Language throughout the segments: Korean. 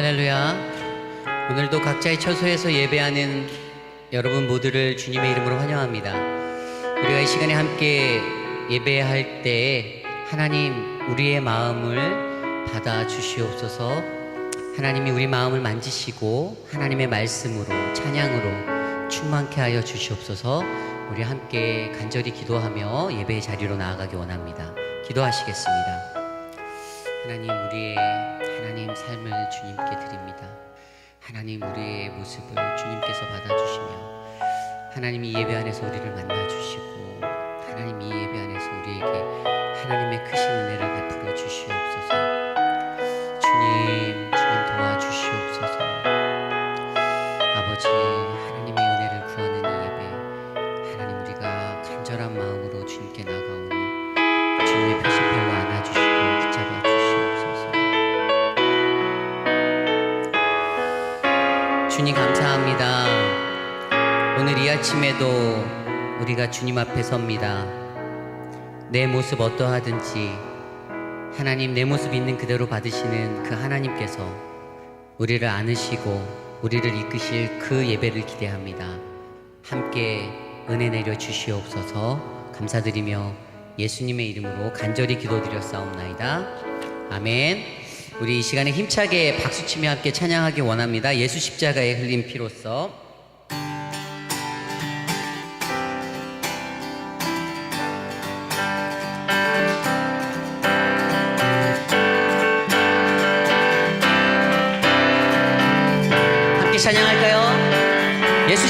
할렐루야. 오늘도 각자의 처소에서 예배하는 여러분 모두를 주님의 이름으로 환영합니다. 우리가 이 시간에 함께 예배할 때 하나님 우리의 마음을 받아 주시옵소서. 하나님이 우리 마음을 만지시고 하나님의 말씀으로 찬양으로 충만케 하여 주시옵소서. 우리 함께 간절히 기도하며 예배의 자리로 나아가기 원합니다. 기도하시겠습니다. 하나님, 우리의 하나님 삶을 주님께 드립니다. 하나님, 우리의 모습을 주님께서 받아주시며 하나님이 이 예배 안에서 우리를 만나주시고 하나님 이 예배 안에서 우리에게 하나님의 크신 은혜를 베풀어 주시옵소서. 주님 도와주시옵소서. 아버지, 하나님의 은혜를 구하는 이 예배, 하나님 우리가 간절한 마음으로 주님께 나가오니 주님의 표심별로 안아주시고 붙잡아 주시옵소서. 주님 감사합니다. 오늘 이 아침에도 우리가 주님 앞에 섭니다. 내 모습 어떠하든지 하나님 내 모습 있는 그대로 받으시는 그 하나님께서 우리를 안으시고 우리를 이끄실 그 예배를 기대합니다. 함께 은혜 내려 주시옵소서. 감사드리며 예수님의 이름으로 간절히 기도드렸사옵나이다. 아멘. 우리 이 시간에 힘차게 박수치며 함께 찬양하기 원합니다. 예수 십자가에 흘린 피로써. 함께 찬양할까요? 예수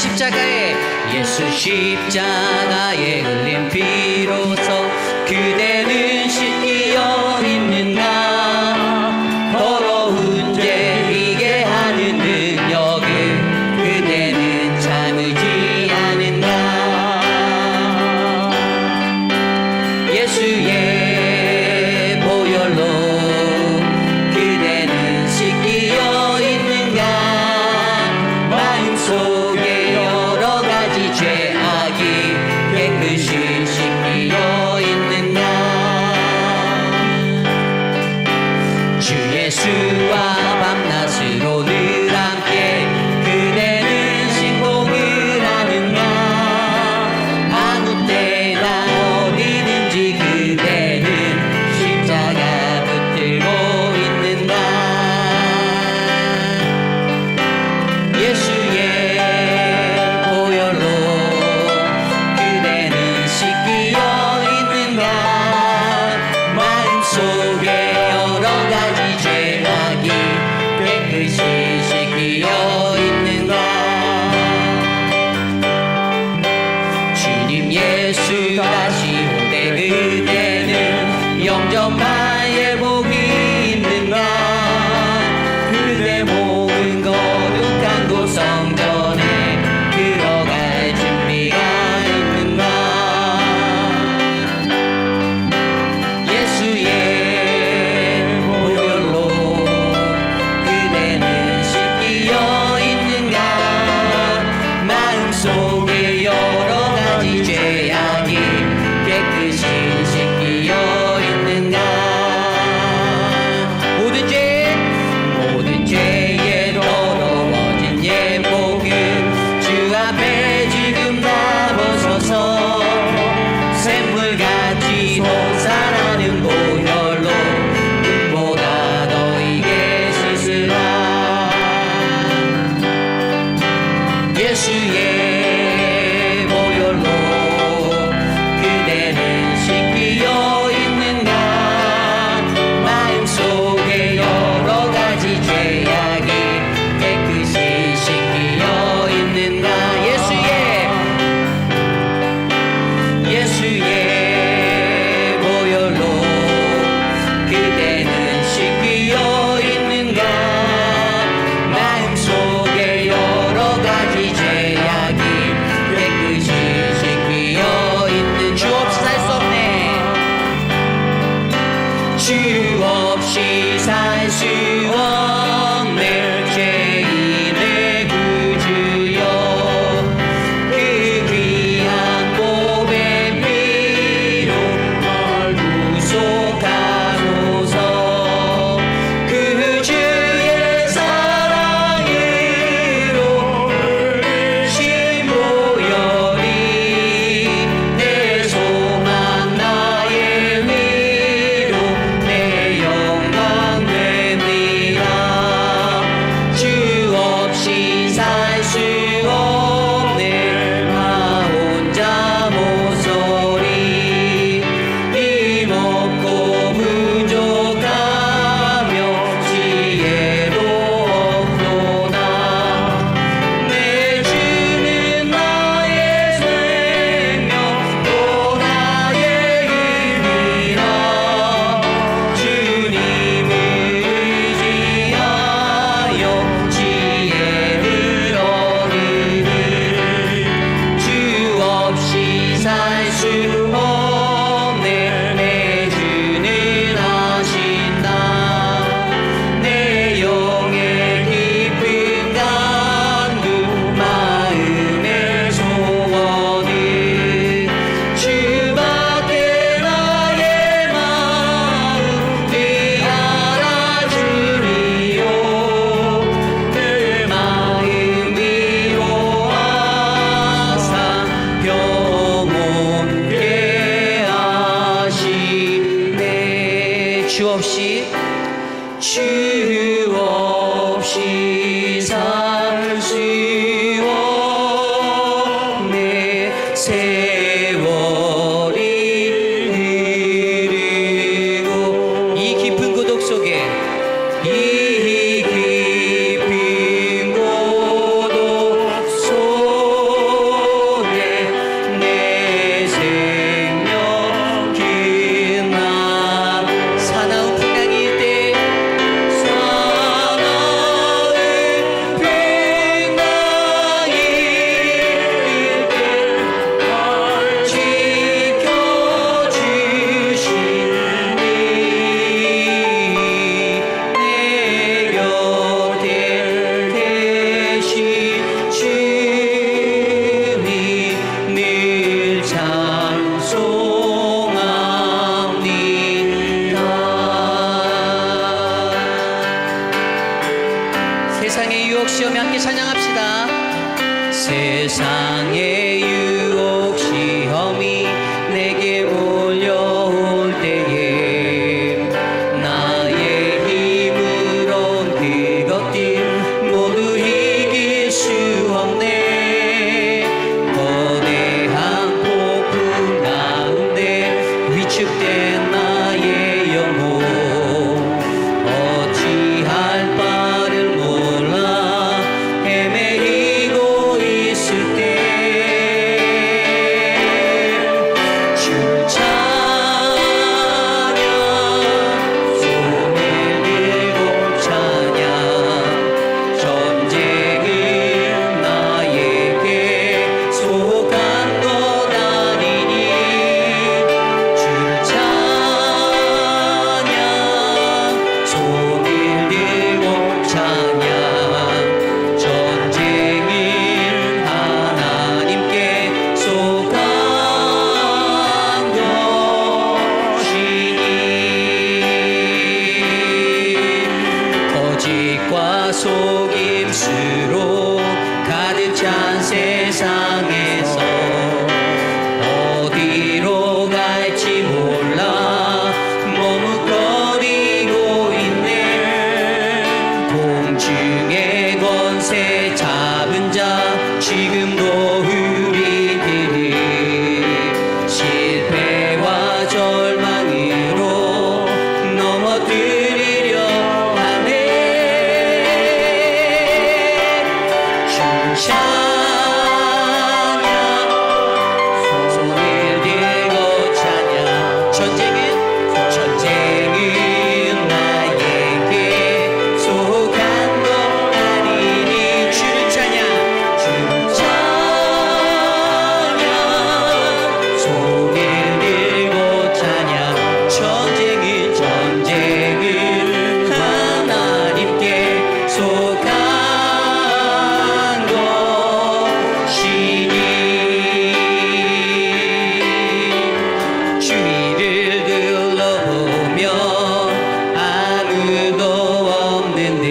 십자가에 흘린 피로써 그대는 씻기어 있는가. 더러운 죄 비게 하는 능력을 그대는 참으지 않은가. 예수의 보혈로 그대는 씻기어 있는가. 마음속에 여러 가지 죄악이 깨끗이 씻기어 있는가. 주 예수와 밤낮으로 늘 함께 그대는 신봉을 하는가. 아무 때나 어디든지 그대는 십자가 붙들고 있는가. 예수의 보혈로 그대는 씻기어 있는가. 마음속에 여러 가지 죄악이 깨끗이 씻기어 있는가. 주님 예수 다시 오되 그대는 영접할 예복이 있는가. 그대 몸은 거룩한 곳 성전에 들어갈 준비가 있는가. 예수의 보혈로 그대는 씻기어 있는가. 마음속에 여러 가지 죄악이 깨끗이 씻기어 있는가. 모든 죄에 더러워진 예복을 주 앞에 지금 다 벗어서 샘물같이 도살하는 보혈로 눈보다 너희게 씻으라. 예수의 보혈로 그대는 씻기어 있는가. 마음속에 여러 가지 죄악이 깨끗이 씻기어 있는가. 예수의 보혈로 그대는 씻기어 있는가. 마음속에 여러 가지 죄악이 깨끗이 씻기어 있는. 주 없이 살 수 없네. 주 없이 살 수 없네. 죄인의 구주여 그 귀한 보배 피로 널 구속하소서. 그 주의 사랑 주 없이 살 수 없네. 세월이 흐르고 이 깊은 고독 속에 이 깊은 고독 속에 내 생명 끝나 사나운 풍랑일 때 세상의 유혹 시험에 함께 찬양합시다. 세상의 유혹 시험이 내게 몰려올 때에 나의 힘으론 그것들 모두 이길 수 없네. 거대한 폭풍 가운데 위축된 나의 영혼 어찌할 바를 몰라 헤매이고 있을 때 주를 찬양 손을 들고 찬양 전쟁은 나에게 속한 것 아니니 주를 찬양 손을 들고 찬양 전쟁은 하나님께 속한 것이니 거짓과 속임수로 가득 찬 세상에서 어디로 갈지 몰라 머뭇거리고 있네. 공중의 권세 잡은 자 지금도 우리들을 실패와 절망으로 넘어뜨리려 하네. 주를 찬양 손을 들고 찬양 전쟁은 나에게 속한 것 아니니 주를 찬양 손을 들고 찬양 전쟁은 하나님께 속한 것이니 주위를 둘러보며 아무도 없는데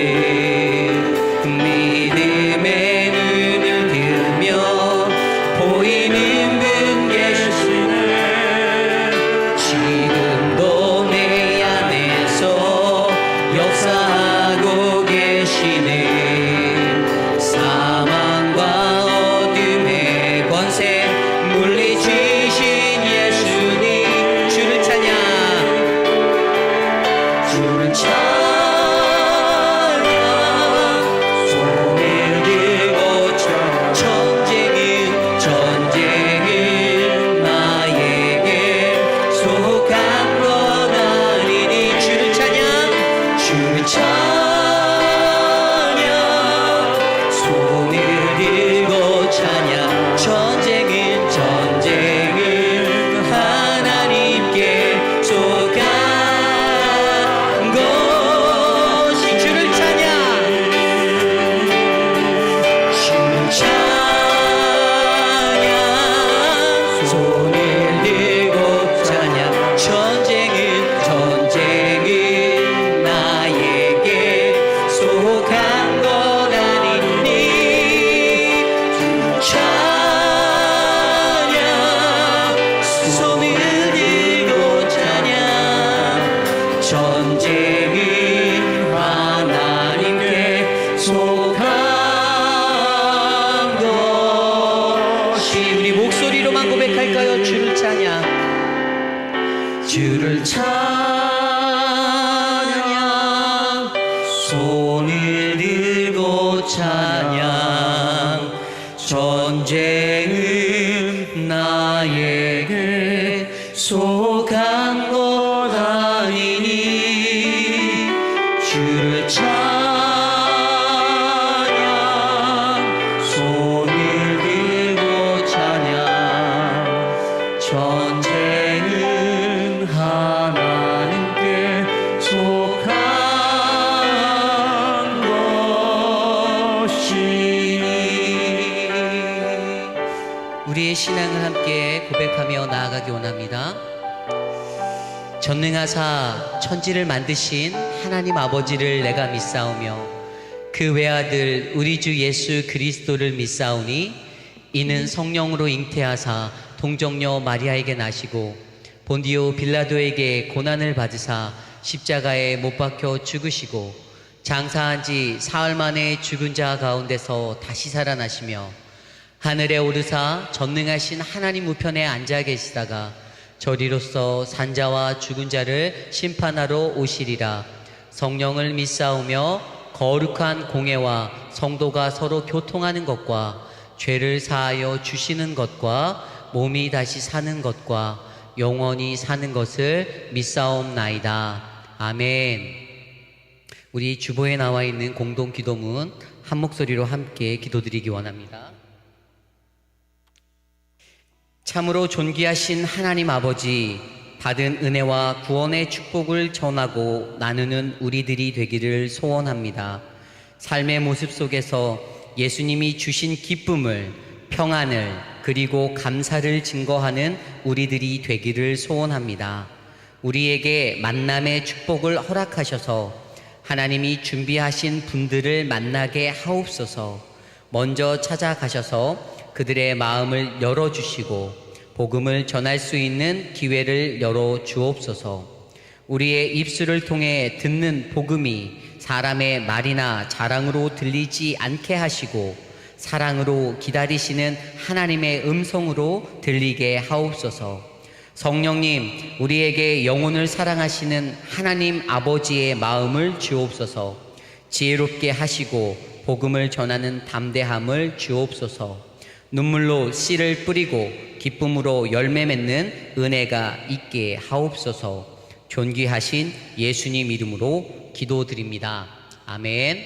믿음의 눈을 들며 보이는 분 계시네. 지금도 내 안에서 역사하고 계시네. 사망과 어둠의 권세 물리치신 예수님 주를 찬양 손을 들고 전쟁은 나에게 속한 것 아니니 주를 찬양 손을 들고 찬양 전쟁은 하나님께 속한 것이 주를 찬양 손을 들고 찬양 전쟁은 나에게 전쟁은 하나님께 속한 것이. 우리 목소리로만 고백할까요? 주를 찬양, 주를 찬양, 손을 들고 찬양. 전쟁은 나에게 속한 것 아니니 주를 찬양, 손을 들고 찬양. 전쟁은 하나님께 속한 것이니. 우리의 신앙을 함께 고백하며 나아가기 원합니다. 전능하사 천지를 만드신 하나님 아버지를 내가 믿사오며 그 외아들 우리 주 예수 그리스도를 믿사오니 이는 성령으로 잉태하사 동정녀 마리아에게 나시고 본디오 빌라도에게 고난을 받으사 십자가에 못 박혀 죽으시고 장사한 지 사흘 만에 죽은 자 가운데서 다시 살아나시며 하늘에 오르사 전능하신 하나님 우편에 앉아 계시다가 저리로서 산자와 죽은 자를 심판하러 오시리라. 성령을 믿사오며 거룩한 공회와 성도가 서로 교통하는 것과 죄를 사하여 주시는 것과 몸이 다시 사는 것과 영원히 사는 것을 믿사옵나이다. 아멘. 우리 주보에 나와 있는 공동 기도문 한 목소리로 함께 기도드리기 원합니다. 참으로 존귀하신 하나님 아버지, 받은 은혜와 구원의 축복을 전하고 나누는 우리들이 되기를 소원합니다. 삶의 모습 속에서 예수님이 주신 기쁨을, 평안을, 그리고 감사를 증거하는 우리들이 되기를 소원합니다. 우리에게 만남의 축복을 허락하셔서 하나님이 준비하신 분들을 만나게 하옵소서. 먼저 찾아가셔서 그들의 마음을 열어주시고 복음을 전할 수 있는 기회를 열어주옵소서. 우리의 입술을 통해 듣는 복음이 사람의 말이나 자랑으로 들리지 않게 하시고 사랑으로 기다리시는 하나님의 음성으로 들리게 하옵소서. 성령님, 우리에게 영혼을 사랑하시는 하나님 아버지의 마음을 주옵소서. 지혜롭게 하시고 복음을 전하는 담대함을 주옵소서. 눈물로 씨를 뿌리고 기쁨으로 열매 맺는 은혜가 있게 하옵소서. 존귀하신 예수님 이름으로 기도드립니다. 아멘.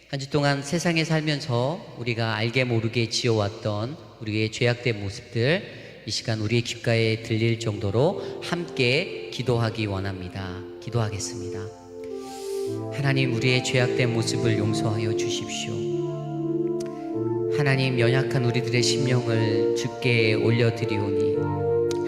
한 주 동안 세상에 살면서 우리가 알게 모르게 지어왔던 우리의 죄악된 모습들, 이 시간 우리의 귓가에 들릴 정도로 함께 기도하기 원합니다. 기도하겠습니다. 하나님, 우리의 죄악된 모습을 용서하여 주십시오. 하나님, 연약한 우리들의 심령을 주께 올려드리오니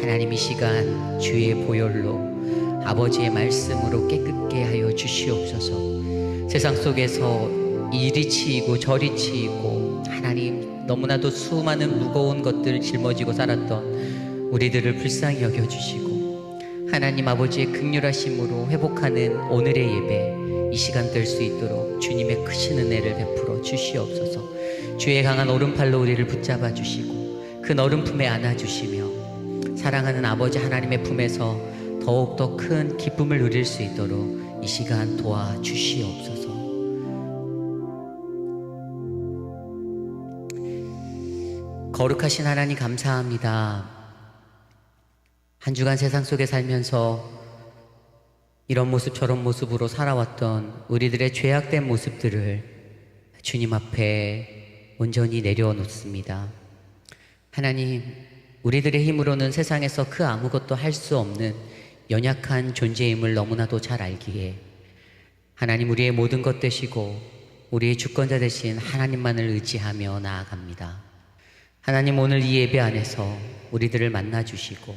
하나님, 이 시간 주의 보혈로 아버지의 말씀으로 깨끗게 하여 주시옵소서. 세상 속에서 이리 치이고 저리 치이고 하나님, 너무나도 수많은 무거운 것들을 짊어지고 살았던 우리들을 불쌍히 여겨주시고 하나님 아버지의 긍휼하심으로 회복하는 오늘의 예배, 이 시간 될 수 있도록 주님의 크신 은혜를 베풀어 주시옵소서. 주의 강한 오른팔로 우리를 붙잡아 주시고 그 너른 품에 안아주시며 사랑하는 아버지 하나님의 품에서 더욱더 큰 기쁨을 누릴 수 있도록 이 시간 도와주시옵소서. 거룩하신 하나님, 감사합니다. 한 주간 세상 속에 살면서 이런 모습 저런 모습으로 살아왔던 우리들의 죄악된 모습들을 주님 앞에 온전히 내려놓습니다. 하나님, 우리들의 힘으로는 세상에서 그 아무것도 할 수 없는 연약한 존재임을 너무나도 잘 알기에 하나님, 우리의 모든 것 되시고 우리의 주권자 되신 하나님만을 의지하며 나아갑니다. 하나님, 오늘 이 예배 안에서 우리들을 만나주시고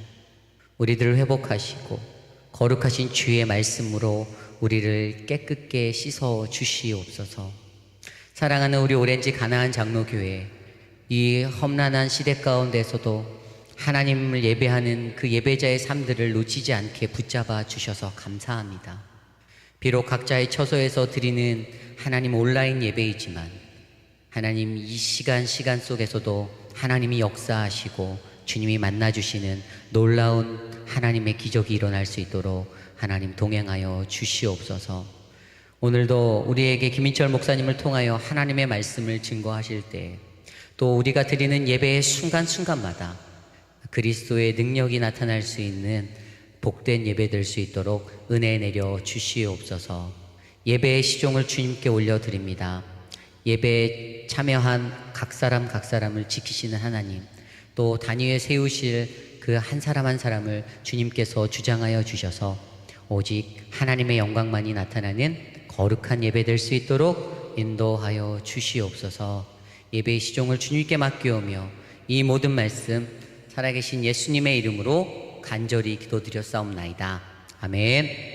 우리들을 회복하시고 거룩하신 주의 말씀으로 우리를 깨끗게 씻어 주시옵소서. 사랑하는 우리 오렌지 가나안 장로교회, 이 험난한 시대 가운데서도 하나님을 예배하는 그 예배자의 삶들을 놓치지 않게 붙잡아 주셔서 감사합니다. 비록 각자의 처소에서 드리는 하나님 온라인 예배이지만 하나님 이 시간 속에서도 하나님이 역사하시고 주님이 만나주시는 놀라운 하나님의 기적이 일어날 수 있도록 하나님 동행하여 주시옵소서. 오늘도 우리에게 김인철 목사님을 통하여 하나님의 말씀을 증거하실 때 또 우리가 드리는 예배의 순간순간마다 그리스도의 능력이 나타날 수 있는 복된 예배 될 수 있도록 은혜 내려 주시옵소서. 예배의 시종을 주님께 올려드립니다. 예배에 참여한 각 사람을 지키시는 하나님, 또 단위에 세우실 그 한 사람 한 사람을 주님께서 주장하여 주셔서 오직 하나님의 영광만이 나타나는 거룩한 예배 될 수 있도록 인도하여 주시옵소서. 예배의 시종을 주님께 맡기오며 이 모든 말씀 살아계신 예수님의 이름으로 간절히 기도드렸사옵나이다. 아멘.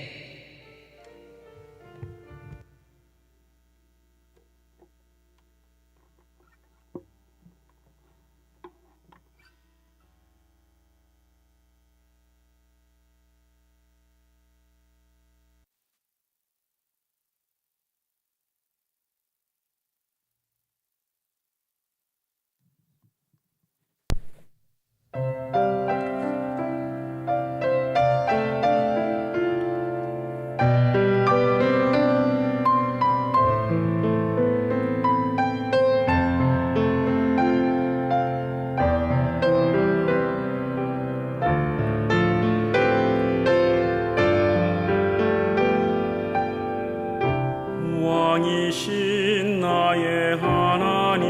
왕이신 나의 하나님,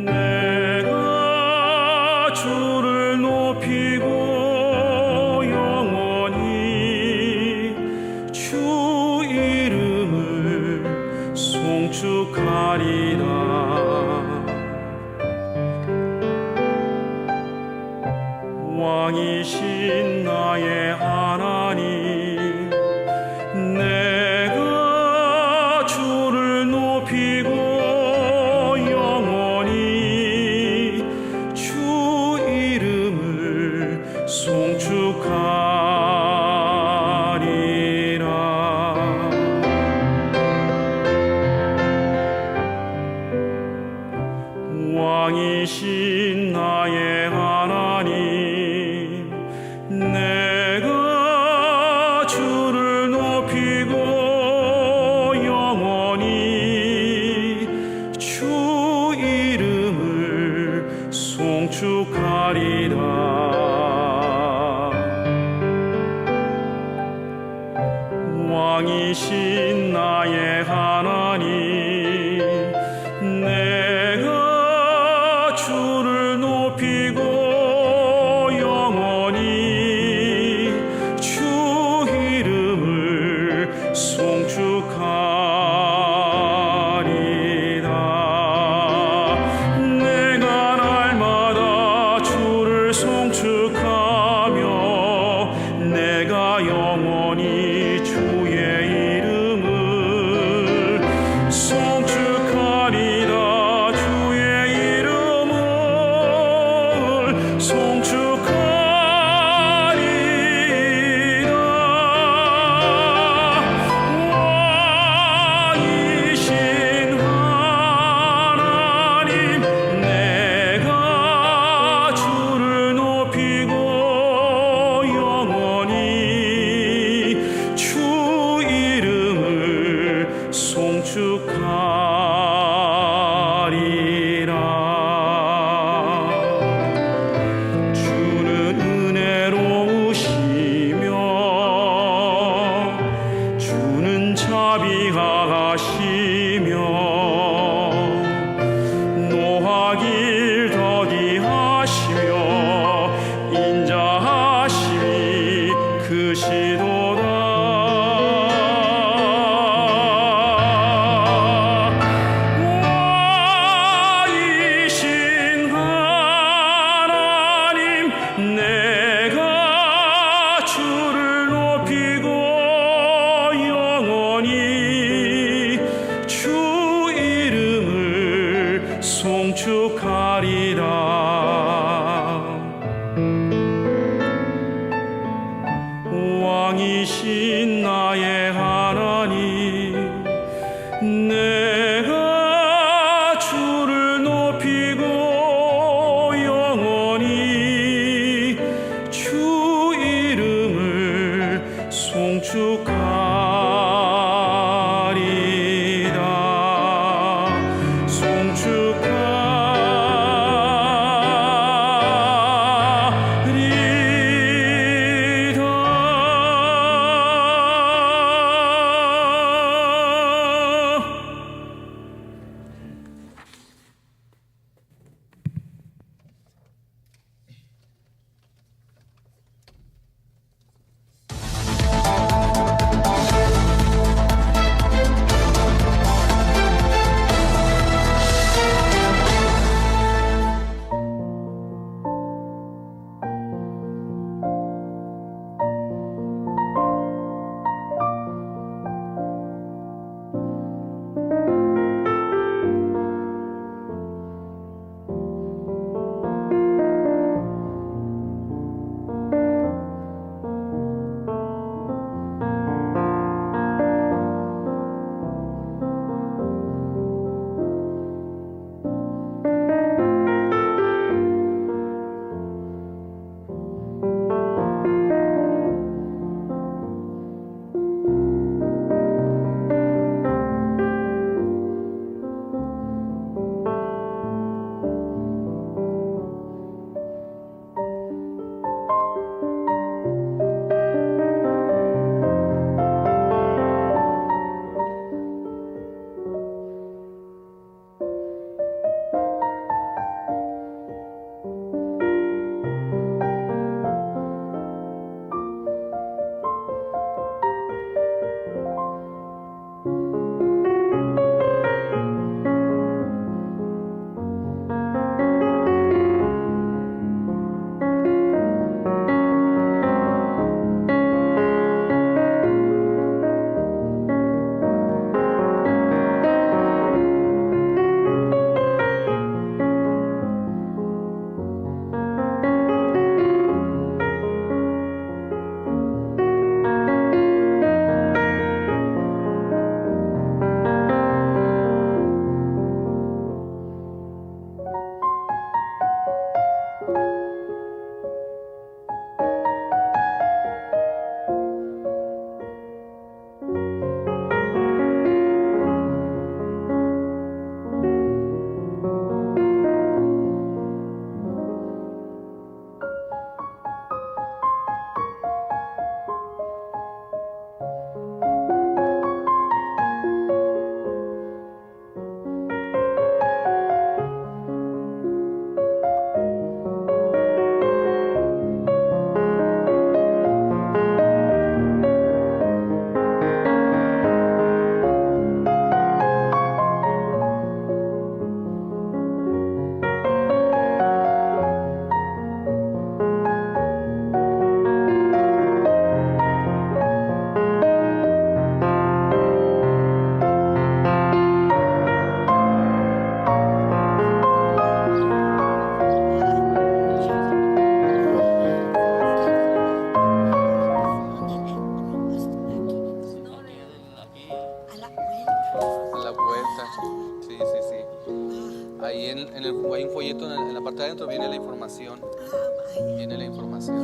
내가 주를 높이고 영원히 주 이름을 송축하리라. 왕이신 나의 하나님, 내가 주를 높이고 영원히 주 이름을 송축하리라. 왕이신 나의 하나님, 내가 주를 높이고 영원히 주 이름을 송축하리라. 왕이신 나의 하나님, 내가 주를 높이고 영원히 주 이름을 송축하리라. 내가 날마다 주를 송축하며 내가 영원히 주의 이름을 송축하리라. 주의 이름을 송축하리라. 왕이신 하나님, 내가 주를 높이고 영원히 왕이신 나의 하나님, 내가 주를 높이고 영원히 주 이름을 송축하리다. hay un folleto en la parte de adentro, viene la información. Viene la información.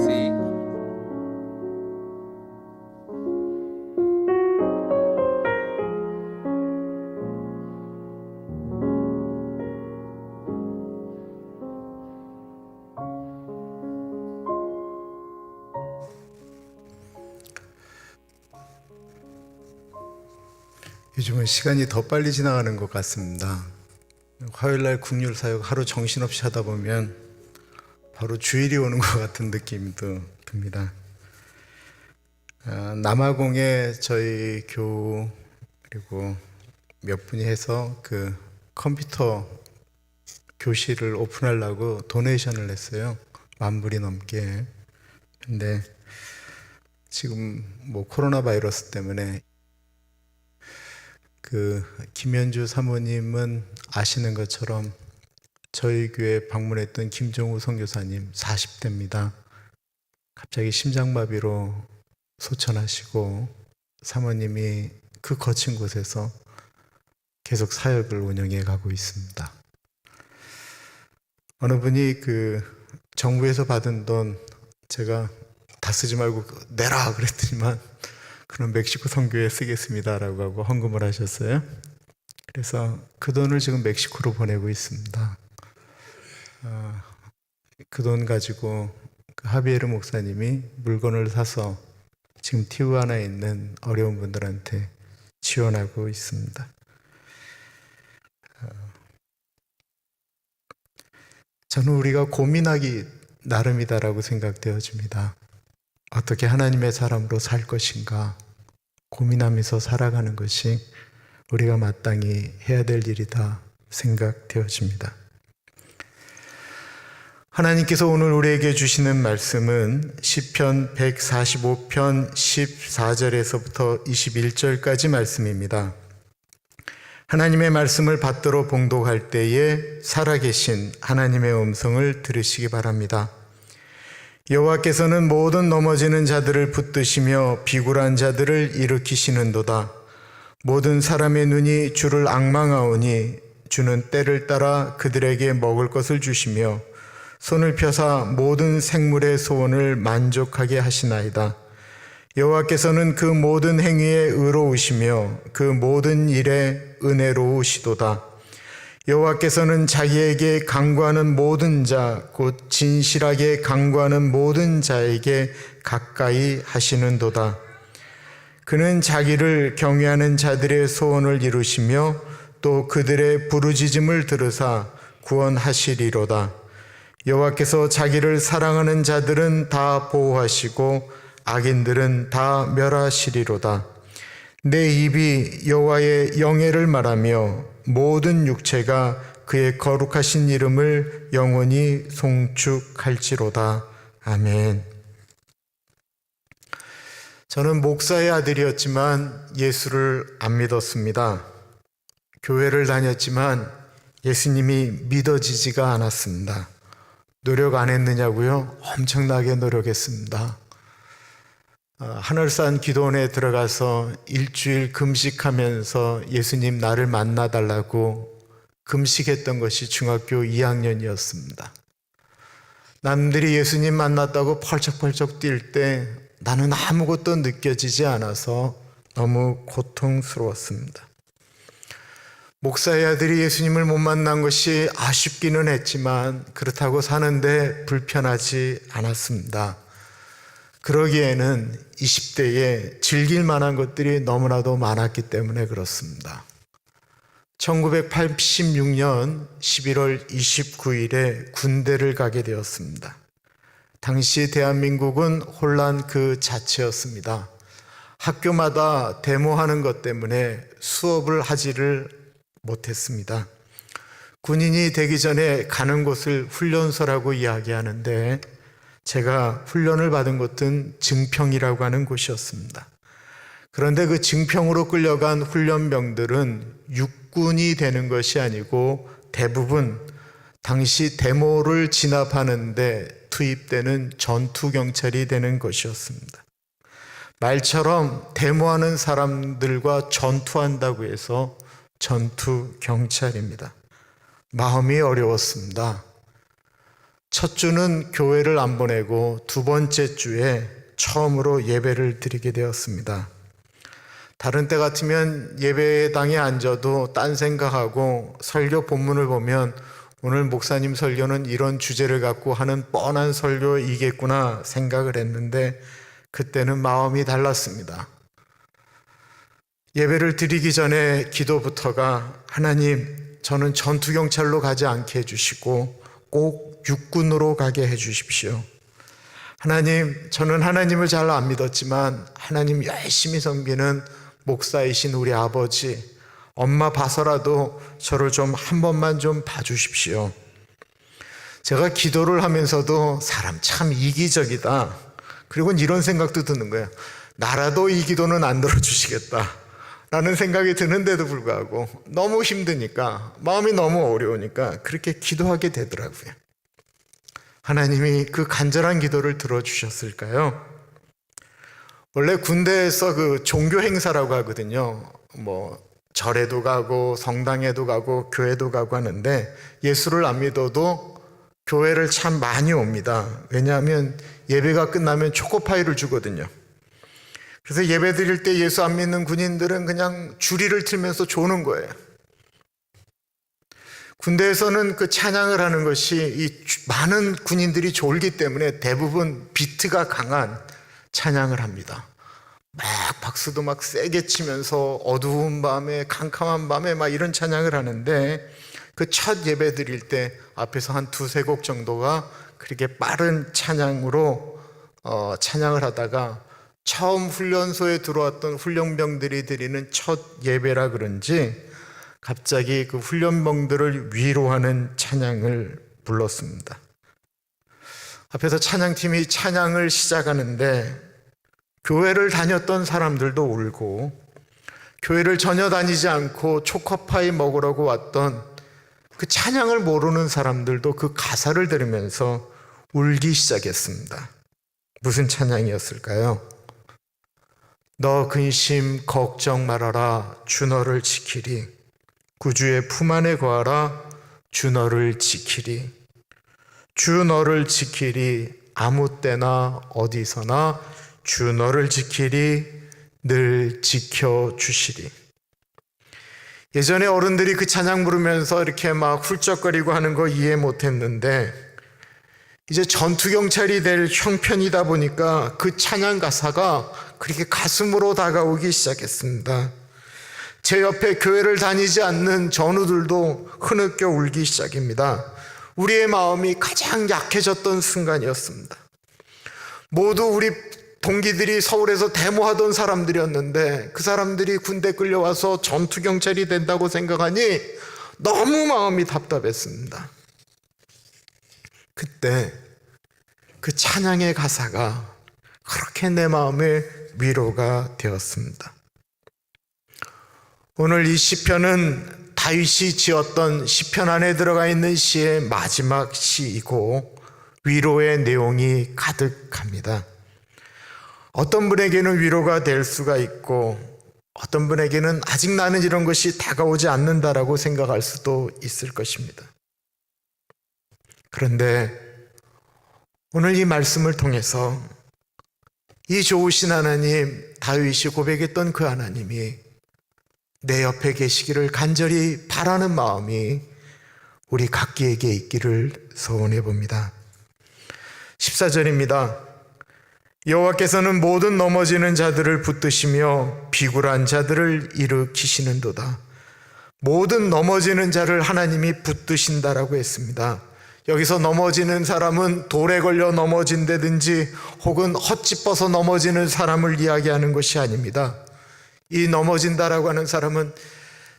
Sí. 요즘은 시간이 더 빨리 지나가는 것 같습니다. 화요일날 국률 사역 하루 정신없이 하다 보면 바로 주일이 오는 것 같은 느낌도 듭니다. 남아공에 저희 교우 그리고 몇 분이 해서 그 컴퓨터 교실을 오픈하려고 도네이션을 했어요. 10,000불이 넘게. 근데 지금 뭐 코로나 바이러스 때문에 그 김현주 사모님은 아시는 것처럼 저희 교회 방문했던 김종우 선교사님 40대입니다. 갑자기 심장마비로 소천하시고 사모님이 그 거친 곳에서 계속 사역을 운영해 가고 있습니다. 어느 분이 그 정부에서 받은 돈 제가 다 쓰지 말고 내라 그랬더니만 그럼 멕시코 선교에 쓰겠습니다라고 하고 헌금을 하셨어요. 그래서 그 돈을 지금 멕시코로 보내고 있습니다. 그 돈 가지고 그 하비에르 목사님이 물건을 사서 지금 티후아나에 있는 어려운 분들한테 지원하고 있습니다. 저는 우리가 고민하기 나름이다라고 생각되어집니다. 어떻게 하나님의 사람으로 살 것인가 고민하면서 살아가는 것이 우리가 마땅히 해야 될 일이다 생각되어집니다. 하나님께서 오늘 우리에게 주시는 말씀은 시편 145편 14절에서부터 21절까지 말씀입니다. 하나님의 말씀을 받들어 봉독할 때에 살아계신 하나님의 음성을 들으시기 바랍니다. 여호와께서는 모든 넘어지는 자들을 붙드시며 비굴한 자들을 일으키시는도다. 모든 사람의 눈이 주를 앙망하오니 주는 때를 따라 그들에게 먹을 것을 주시며 손을 펴사 모든 생물의 소원을 만족하게 하시나이다. 여호와께서는 그 모든 행위에 의로우시며 그 모든 일에 은혜로우시도다. 여호와께서는 자기에게 간구하는 모든 자, 곧 진실하게 간구하는 모든 자에게 가까이 하시는도다. 그는 자기를 경외하는 자들의 소원을 이루시며 또 그들의 부르짖음을 들으사 구원하시리로다. 여호와께서 자기를 사랑하는 자들은 다 보호하시고 악인들은 다 멸하시리로다. 내 입이 여호와의 영예를 말하며 모든 육체가 그의 거룩하신 이름을 영원히 송축할지로다. 아멘. 저는 목사의 아들이었지만 예수를 안 믿었습니다. 교회를 다녔지만 예수님이 믿어지지가 않았습니다. 노력 안 했느냐고요? 엄청나게 노력했습니다. 하늘산 기도원에 들어가서 일주일 금식하면서 예수님 나를 만나달라고 금식했던 것이 중학교 2학년이었습니다. 남들이 예수님 만났다고 펄쩍펄쩍 뛸 때 나는 아무것도 느껴지지 않아서 너무 고통스러웠습니다. 목사의 아들이 예수님을 못 만난 것이 아쉽기는 했지만 그렇다고 사는데 불편하지 않았습니다. 그러기에는 20대에 즐길 만한 것들이 너무나도 많았기 때문에 그렇습니다. 1986년 11월 29일에 군대를 가게 되었습니다. 당시 대한민국은 혼란 그 자체였습니다. 학교마다 데모하는 것 때문에 수업을 하지를 못했습니다. 군인이 되기 전에 가는 곳을 훈련소라고 이야기하는데 제가 훈련을 받은 곳은 증평이라고 하는 곳이었습니다. 그런데 그 증평으로 끌려간 훈련병들은 육군이 되는 것이 아니고 대부분 당시 데모를 진압하는데 투입되는 전투경찰이 되는 것이었습니다. 말처럼 데모하는 사람들과 전투한다고 해서 전투경찰입니다. 마음이 어려웠습니다. 첫 주는 교회를 안 보내고 두 번째 주에 처음으로 예배를 드리게 되었습니다. 다른 때 같으면 예배당에 앉아도 딴 생각하고 설교 본문을 보면 오늘 목사님 설교는 이런 주제를 갖고 하는 뻔한 설교이겠구나 생각을 했는데 그때는 마음이 달랐습니다. 예배를 드리기 전에 기도부터가 하나님, 저는 전투경찰로 가지 않게 해주시고 꼭 육군으로 가게 해주십시오. 하나님, 저는 하나님을 잘 안 믿었지만 하나님 열심히 섬기는 목사이신 우리 아버지, 엄마 봐서라도 저를 좀 한 번만 좀 봐주십시오. 제가 기도를 하면서도 사람 참 이기적이다. 그리고 이런 생각도 드는 거예요. 나라도 이 기도는 안 들어주시겠다 라는 생각이 드는데도 불구하고 너무 힘드니까, 마음이 너무 어려우니까 그렇게 기도하게 되더라고요. 하나님이 그 간절한 기도를 들어주셨을까요? 원래 군대에서 그 종교 행사라고 하거든요. 뭐 절에도 가고 성당에도 가고 교회도 가고 하는데 예수를 안 믿어도 교회를 참 많이 옵니다. 왜냐하면 예배가 끝나면 초코파이를 주거든요. 그래서 예배 드릴 때 예수 안 믿는 군인들은 그냥 주리를 틀면서 조는 거예요. 군대에서는 그 찬양을 하는 것이 이 많은 군인들이 졸기 때문에 대부분 비트가 강한 찬양을 합니다. 막 박수도 막 세게 치면서 어두운 밤에 캄캄한 밤에 막 이런 찬양을 하는데 그 첫 예배 드릴 때 앞에서 한 두세 곡 정도가 그렇게 빠른 찬양으로 찬양을 하다가 처음 훈련소에 들어왔던 훈련병들이 드리는 첫 예배라 그런지 갑자기 그 훈련병들을 위로하는 찬양을 불렀습니다. 앞에서 찬양팀이 찬양을 시작하는데 교회를 다녔던 사람들도 울고 교회를 전혀 다니지 않고 초코파이 먹으려고 왔던 그 찬양을 모르는 사람들도 그 가사를 들으면서 울기 시작했습니다. 무슨 찬양이었을까요? 너 근심 걱정 말아라 주 너를 지키리 구주의 품 안에 거하라 주 너를 지키리 주 너를 지키리 아무 때나 어디서나 주 너를 지키리 늘 지켜주시리. 예전에 어른들이 그 찬양 부르면서 이렇게 막 훌쩍거리고 하는 거 이해 못했는데 이제 전투경찰이 될 형편이다 보니까 그 찬양 가사가 그렇게 가슴으로 다가오기 시작했습니다. 제 옆에 교회를 다니지 않는 전우들도 흐느껴 울기 시작입니다. 우리의 마음이 가장 약해졌던 순간이었습니다. 모두 우리 동기들이 서울에서 데모하던 사람들이었는데 그 사람들이 군대 끌려와서 전투경찰이 된다고 생각하니 너무 마음이 답답했습니다. 그때 그 찬양의 가사가 그렇게 내 마음에 위로가 되었습니다. 오늘 이 시편은 다윗이 지었던 시편 안에 들어가 있는 시의 마지막 시이고 위로의 내용이 가득합니다. 어떤 분에게는 위로가 될 수가 있고 어떤 분에게는 아직 나는 이런 것이 다가오지 않는다라고 생각할 수도 있을 것입니다. 그런데 오늘 이 말씀을 통해서 이 좋으신 하나님, 다윗이 고백했던 그 하나님이 내 옆에 계시기를 간절히 바라는 마음이 우리 각기에게 있기를 소원해 봅니다. 14절입니다. 여호와께서는 모든 넘어지는 자들을 붙드시며 비굴한 자들을 일으키시는도다. 모든 넘어지는 자를 하나님이 붙드신다라고 했습니다. 여기서 넘어지는 사람은 돌에 걸려 넘어진다든지 혹은 헛짚어서 넘어지는 사람을 이야기하는 것이 아닙니다. 이 넘어진다라고 하는 사람은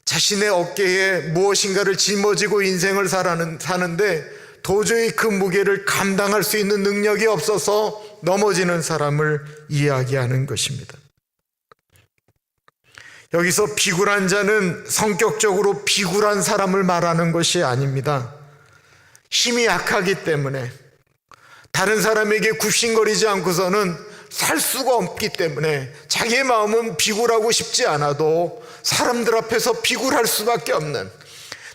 자신의 어깨에 무엇인가를 짊어지고 인생을 사는데 도저히 그 무게를 감당할 수 있는 능력이 없어서 넘어지는 사람을 이야기하는 것입니다. 여기서 비굴한 자는 성격적으로 비굴한 사람을 말하는 것이 아닙니다. 힘이 약하기 때문에 다른 사람에게 굽신거리지 않고서는 살 수가 없기 때문에 자기의 마음은 비굴하고 싶지 않아도 사람들 앞에서 비굴할 수밖에 없는,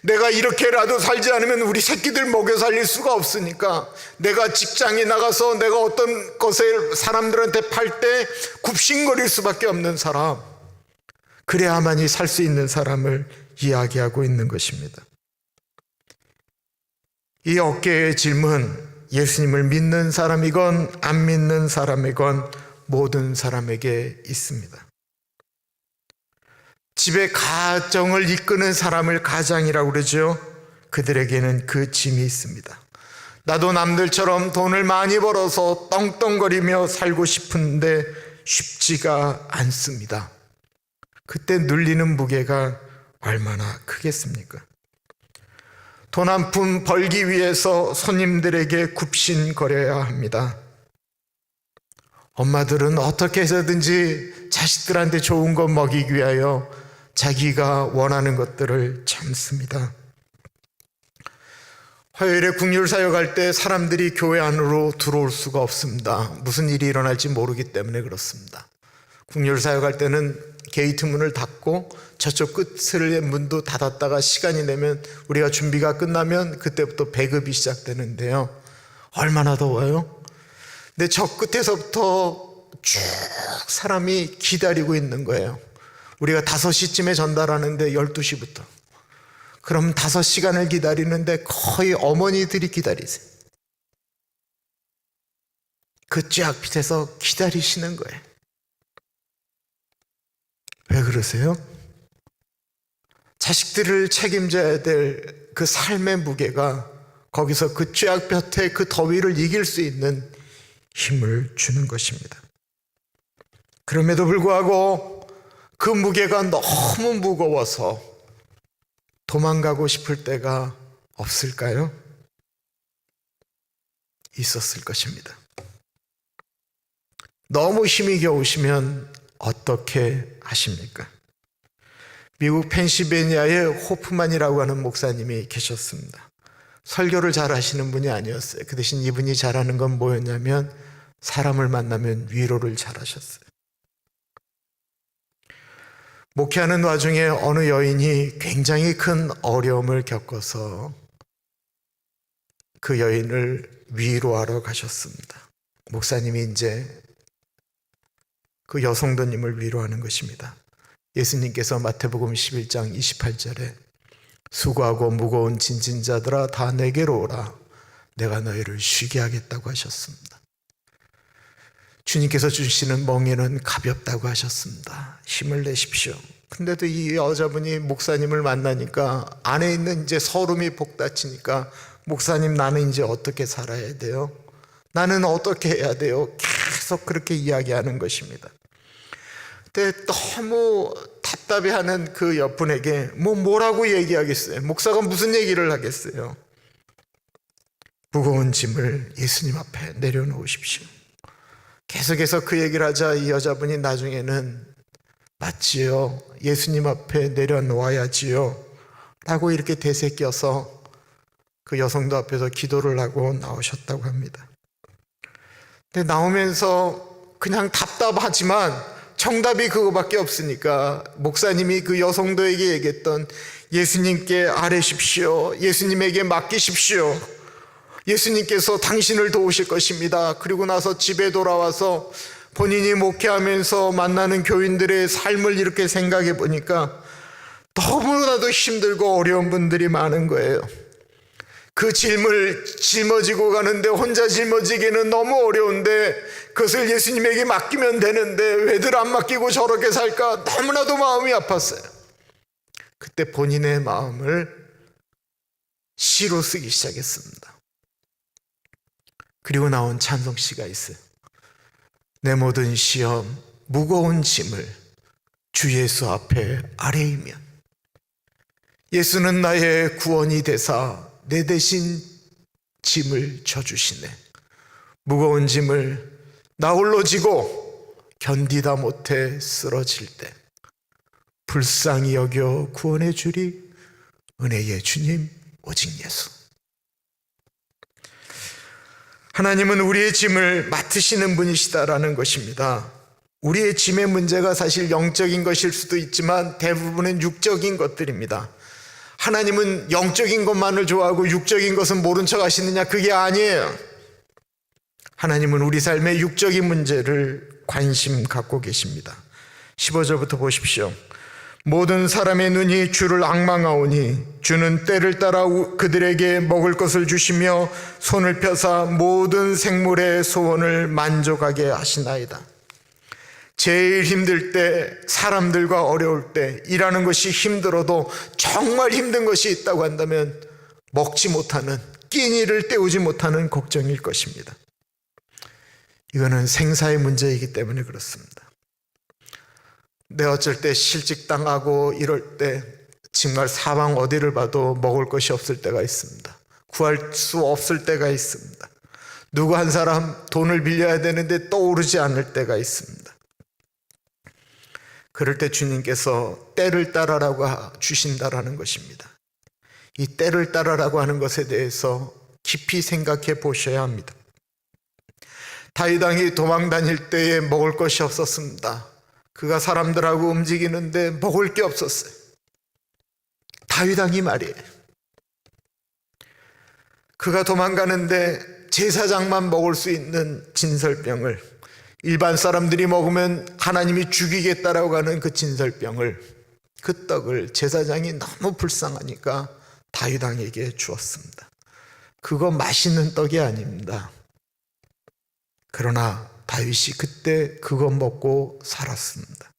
내가 이렇게라도 살지 않으면 우리 새끼들 먹여 살릴 수가 없으니까 내가 직장에 나가서 내가 어떤 것을 사람들한테 팔 때 굽신거릴 수밖에 없는 사람, 그래야만이 살 수 있는 사람을 이야기하고 있는 것입니다. 이 어깨의 질문, 예수님을 믿는 사람이건 안 믿는 사람이건 모든 사람에게 있습니다. 집에 가정을 이끄는 사람을 가장이라고 그러죠. 그들에게는 그 짐이 있습니다. 나도 남들처럼 돈을 많이 벌어서 떵떵거리며 살고 싶은데 쉽지가 않습니다. 그때 눌리는 무게가 얼마나 크겠습니까? 돈 한 푼 벌기 위해서 손님들에게 굽신거려야 합니다. 엄마들은 어떻게 해서든지 자식들한테 좋은 거 먹이기 위하여 자기가 원하는 것들을 참습니다. 화요일에 국률사역 할 때 사람들이 교회 안으로 들어올 수가 없습니다. 무슨 일이 일어날지 모르기 때문에 그렇습니다. 국률사역 할 때는 게이트 문을 닫고 저쪽 끝의 문도 닫았다가 시간이 되면 우리가 준비가 끝나면 그때부터 배급이 시작되는데요. 얼마나 더워요? 근데 저 끝에서부터 쭉 사람이 기다리고 있는 거예요. 우리가 5시쯤에 전달하는데 12시부터. 그럼 5시간을 기다리는데 거의 어머니들이 기다리세요. 그 쫙 밑에서 기다리시는 거예요. 왜 그러세요? 자식들을 책임져야 될 그 삶의 무게가 거기서 그 쫙 볕에 그 더위를 이길 수 있는 힘을 주는 것입니다. 그럼에도 불구하고 그 무게가 너무 무거워서 도망가고 싶을 때가 없을까요? 있었을 것입니다. 너무 힘이 겨우시면 어떻게 하십니까? 미국 펜실베니아에 호프만이라고 하는 목사님이 계셨습니다. 설교를 잘 하시는 분이 아니었어요. 그 대신 이분이 잘하는 건 뭐였냐면 사람을 만나면 위로를 잘 하셨어요. 목회하는 와중에 어느 여인이 굉장히 큰 어려움을 겪어서 그 여인을 위로하러 가셨습니다. 목사님이 이제 그 여성도님을 위로하는 것입니다. 예수님께서 마태복음 11장 28절에 수고하고 무거운 짐진 자들아 다 내게로 오라 내가 너희를 쉬게 하겠다고 하셨습니다. 주님께서 주시는 멍에는 가볍다고 하셨습니다. 힘을 내십시오. 근데도 이 여자분이 목사님을 만나니까 안에 있는 이제 서름이 복닫히니까 목사님 나는 이제 어떻게 살아야 돼요? 나는 어떻게 해야 돼요? 계속 그렇게 이야기하는 것입니다. 근데 너무 답답해하는 그 옆분에게 뭐라고 얘기하겠어요? 목사가 무슨 얘기를 하겠어요? 무거운 짐을 예수님 앞에 내려놓으십시오. 계속해서 그 얘기를 하자 이 여자분이 나중에는 맞지요. 예수님 앞에 내려놓아야지요. 라고 이렇게 되새겨서 그 여성도 앞에서 기도를 하고 나오셨다고 합니다. 근데 나오면서 그냥 답답하지만 정답이 그거밖에 없으니까 목사님이 그 여성도에게 얘기했던 예수님께 아뢰십시오. 예수님에게 맡기십시오. 예수님께서 당신을 도우실 것입니다. 그리고 나서 집에 돌아와서 본인이 목회하면서 만나는 교인들의 삶을 이렇게 생각해 보니까 너무나도 힘들고 어려운 분들이 많은 거예요. 그 짐을 짊어지고 가는데 혼자 짊어지기는 너무 어려운데 그것을 예수님에게 맡기면 되는데 왜들 안 맡기고 저렇게 살까 너무나도 마음이 아팠어요. 그때 본인의 마음을 시로 쓰기 시작했습니다. 그리고 나온 찬송시가 있어요. 내 모든 시험 무거운 짐을 주 예수 앞에 아뢰이면 예수는 나의 구원이 되사 내 대신 짐을 져주시네. 무거운 짐을 나 홀로 지고 견디다 못해 쓰러질 때 불쌍히 여겨 구원해 주리 은혜의 주님 오직 예수. 하나님은 우리의 짐을 맡으시는 분이시다라는 것입니다. 우리의 짐의 문제가 사실 영적인 것일 수도 있지만 대부분은 육적인 것들입니다. 하나님은 영적인 것만을 좋아하고 육적인 것은 모른 척 하시느냐? 그게 아니에요. 하나님은 우리 삶의 육적인 문제를 관심 갖고 계십니다. 15절부터 보십시오. 모든 사람의 눈이 주를 앙망하오니 주는 때를 따라 그들에게 먹을 것을 주시며 손을 펴사 모든 생물의 소원을 만족하게 하시나이다. 제일 힘들 때, 사람들과 어려울 때, 일하는 것이 힘들어도 정말 힘든 것이 있다고 한다면 먹지 못하는, 끼니를 때우지 못하는 걱정일 것입니다. 이거는 생사의 문제이기 때문에 그렇습니다. 어쩔 때 실직당하고 이럴 때 정말 사방 어디를 봐도 먹을 것이 없을 때가 있습니다. 구할 수 없을 때가 있습니다. 누구 한 사람 돈을 빌려야 되는데 떠오르지 않을 때가 있습니다. 그럴 때 주님께서 때를 따라라고 주신다라는 것입니다. 이 때를 따라라고 하는 것에 대해서 깊이 생각해 보셔야 합니다. 다윗 왕이 도망 다닐 때에 먹을 것이 없었습니다. 그가 사람들하고 움직이는데 먹을 게 없었어요. 다윗 왕이 말이에요. 그가 도망가는데 제사장만 먹을 수 있는 진설병을, 일반 사람들이 먹으면 하나님이 죽이겠다라고 하는 그 진설병을, 그 떡을 제사장이 너무 불쌍하니까 다윗 왕에게 주었습니다. 그거 맛있는 떡이 아닙니다. 그러나 다윗이 그때 그거 먹고 살았습니다.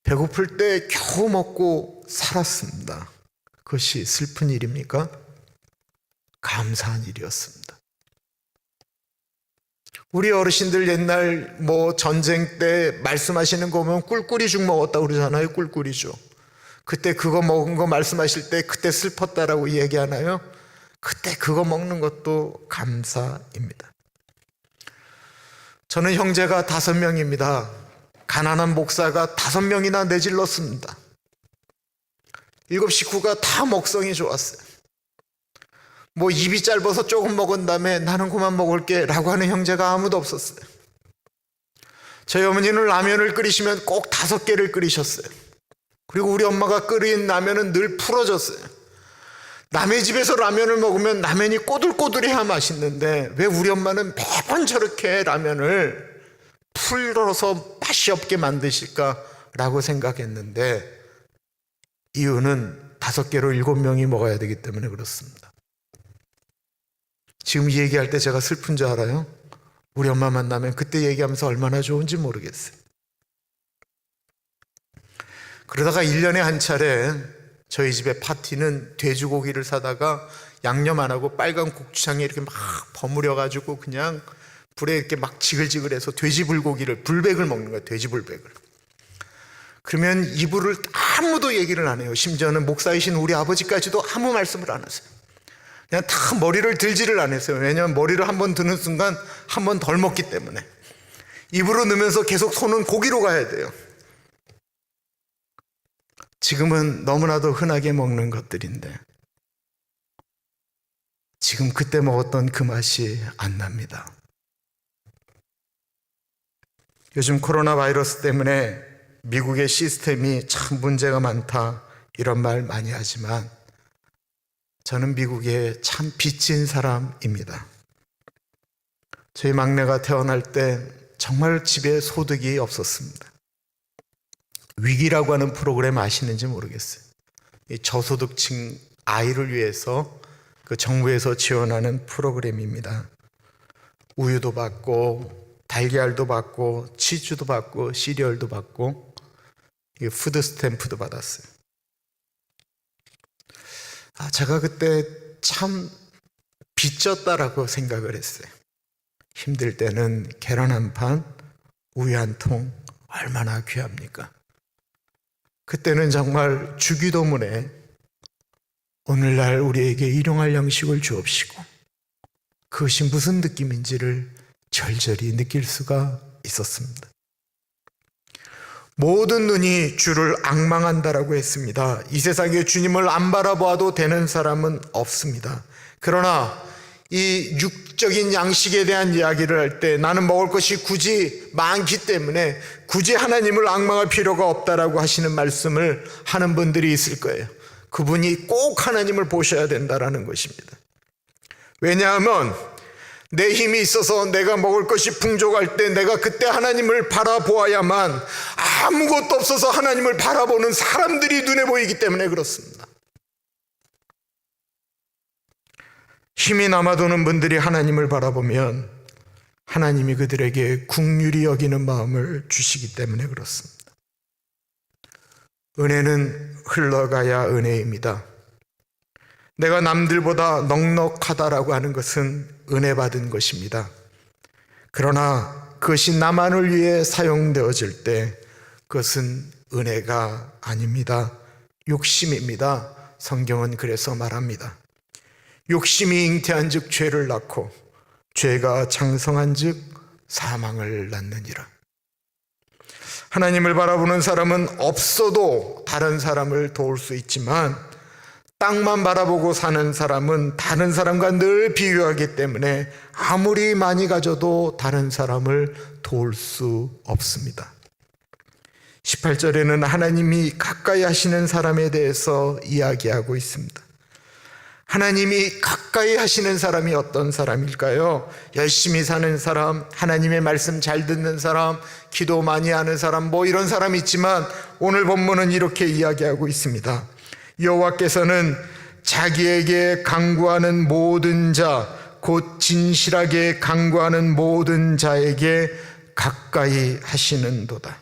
배고플 때 겨우 먹고 살았습니다. 그것이 슬픈 일입니까? 감사한 일이었습니다. 우리 어르신들 옛날 전쟁 때 말씀하시는 거 보면 꿀꿀이죽 먹었다고 그러잖아요. 꿀꿀이죽. 그때 그거 먹은 거 말씀하실 때 그때 슬펐다라고 얘기하나요? 그때 그거 먹는 것도 감사입니다. 저는 형제가 5명입니다. 가난한 목사가 5명이나 내질렀습니다. 7 식구가 다 먹성이 좋았어요. 입이 짧아서 조금 먹은 다음에 나는 그만 먹을게 라고 하는 형제가 아무도 없었어요. 저희 어머니는 라면을 끓이시면 꼭 5개를 끓이셨어요. 그리고 우리 엄마가 끓인 라면은 늘 풀어졌어요. 남의 집에서 라면을 먹으면 라면이 꼬들꼬들해야 맛있는데 왜 우리 엄마는 매번 저렇게 라면을 풀어서 맛이 없게 만드실까라고 생각했는데, 이유는 5개로 7명이 먹어야 되기 때문에 그렇습니다. 지금 이 얘기할 때 제가 슬픈 줄 알아요? 우리 엄마 만나면 그때 얘기하면서 얼마나 좋은지 모르겠어요. 그러다가 1년에 한 차례 저희 집에 파티는 돼지고기를 사다가 양념 안 하고 빨간 고추장에 이렇게 막 버무려가지고 그냥 불에 이렇게 막 지글지글해서 돼지 불고기를, 불백을 먹는 거예요. 돼지 불백을. 그러면 이불을 아무도 얘기를 안 해요. 심지어는 목사이신 우리 아버지까지도 아무 말씀을 안 하세요. 그냥 다 머리를 들지를 안 했어요. 왜냐하면 머리를 한번 드는 순간 한 번 덜 먹기 때문에. 입으로 넣으면서 계속 손은 고기로 가야 돼요. 지금은 너무나도 흔하게 먹는 것들인데 지금 그때 먹었던 그 맛이 안 납니다. 요즘 코로나 바이러스 때문에 미국의 시스템이 참 문제가 많다 이런 말 많이 하지만 저는 미국에 참 빚진 사람입니다. 저희 막내가 태어날 때 정말 집에 소득이 없었습니다. 위기라고 하는 프로그램 아시는지 모르겠어요. 이 저소득층 아이를 위해서 그 정부에서 지원하는 프로그램입니다. 우유도 받고 달걀도 받고 치즈도 받고 시리얼도 받고 푸드 스탬프도 받았어요. 제가 그때 참 빚졌다라고 생각을 했어요. 힘들 때는 계란 한 판, 우유 한 통 얼마나 귀합니까? 그때는 정말 주기도문에 오늘날 우리에게 일용할 양식을 주옵시고, 그것이 무슨 느낌인지를 절절히 느낄 수가 있었습니다. 모든 눈이 주를 앙망한다라고 했습니다. 이 세상에 주님을 안 바라보아도 되는 사람은 없습니다. 그러나 이 육적인 양식에 대한 이야기를 할 때 나는 먹을 것이 굳이 많기 때문에 굳이 하나님을 앙망할 필요가 없다라고 하시는 말씀을 하는 분들이 있을 거예요. 그분이 꼭 하나님을 보셔야 된다라는 것입니다. 왜냐하면 내 힘이 있어서 내가 먹을 것이 풍족할 때 내가 그때 하나님을 바라보아야만, 아무것도 없어서 하나님을 바라보는 사람들이 눈에 보이기 때문에 그렇습니다. 힘이 남아도는 분들이 하나님을 바라보면 하나님이 그들에게 긍휼히 여기는 마음을 주시기 때문에 그렇습니다. 은혜는 흘러가야 은혜입니다. 내가 남들보다 넉넉하다라고 하는 것은 은혜 받은 것입니다. 그러나 그것이 나만을 위해 사용되어질 때 그것은 은혜가 아닙니다. 욕심입니다. 성경은 그래서 말합니다. 욕심이 잉태한 즉 죄를 낳고 죄가 장성한 즉 사망을 낳느니라. 하나님을 바라보는 사람은 없어도 다른 사람을 도울 수 있지만 땅만 바라보고 사는 사람은 다른 사람과 늘 비교하기 때문에 아무리 많이 가져도 다른 사람을 도울 수 없습니다. 18절에는 하나님이 가까이 하시는 사람에 대해서 이야기하고 있습니다. 하나님이 가까이 하시는 사람이 어떤 사람일까요? 열심히 사는 사람, 하나님의 말씀 잘 듣는 사람, 기도 많이 하는 사람, 뭐 이런 사람이 있지만 오늘 본문은 이렇게 이야기하고 있습니다. 여호와께서는 자기에게 간구하는 모든 자, 곧 진실하게 간구하는 모든 자에게 가까이 하시는도다.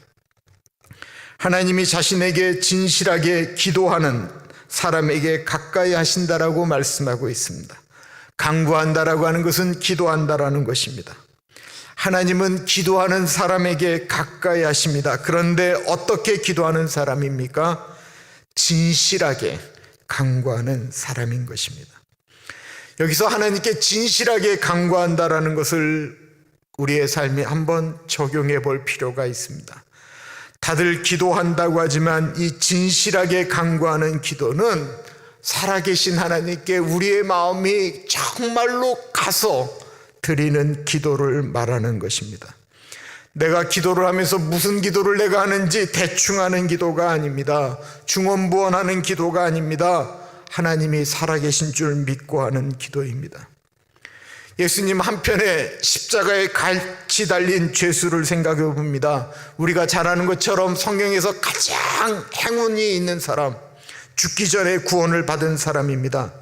하나님이 자신에게 진실하게 기도하는 사람에게 가까이 하신다라고 말씀하고 있습니다. 간구한다라고 하는 것은 기도한다라는 것입니다. 하나님은 기도하는 사람에게 가까이 하십니다. 그런데 어떻게 기도하는 사람입니까? 진실하게 간구하는 사람인 것입니다. 여기서 하나님께 진실하게 간구한다라는 것을 우리의 삶에 한번 적용해 볼 필요가 있습니다. 다들 기도한다고 하지만 이 진실하게 간구하는 기도는 살아계신 하나님께 우리의 마음이 정말로 가서 드리는 기도를 말하는 것입니다. 내가 기도를 하면서 무슨 기도를 내가 하는지 대충 하는 기도가 아닙니다. 중언부언하는 기도가 아닙니다. 하나님이 살아계신 줄 믿고 하는 기도입니다. 예수님 한편에 십자가에 같이 달린 죄수를 생각해 봅니다. 우리가 잘 아는 것처럼 성경에서 가장 행운이 있는 사람, 죽기 전에 구원을 받은 사람입니다.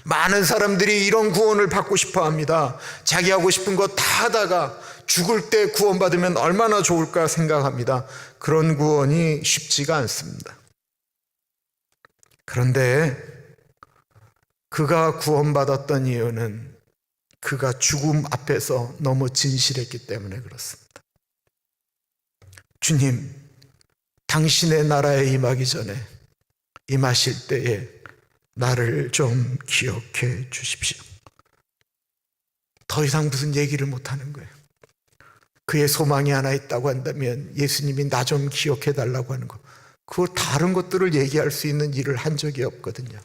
많은 사람들이 이런 구원을 받고 싶어 합니다. 자기 하고 싶은 거 다 하다가 죽을 때 구원받으면 얼마나 좋을까 생각합니다. 그런 구원이 쉽지가 않습니다. 그런데 그가 구원받았던 이유는 그가 죽음 앞에서 너무 진실했기 때문에 그렇습니다. 주님, 당신의 나라에 임하기 전에 임하실 때에 나를 좀 기억해 주십시오. 더 이상 무슨 얘기를 못하는 거예요. 그의 소망이 하나 있다고 한다면 예수님이 나 좀 기억해 달라고 하는 거, 그 다른 것들을 얘기할 수 있는 일을 한 적이 없거든요.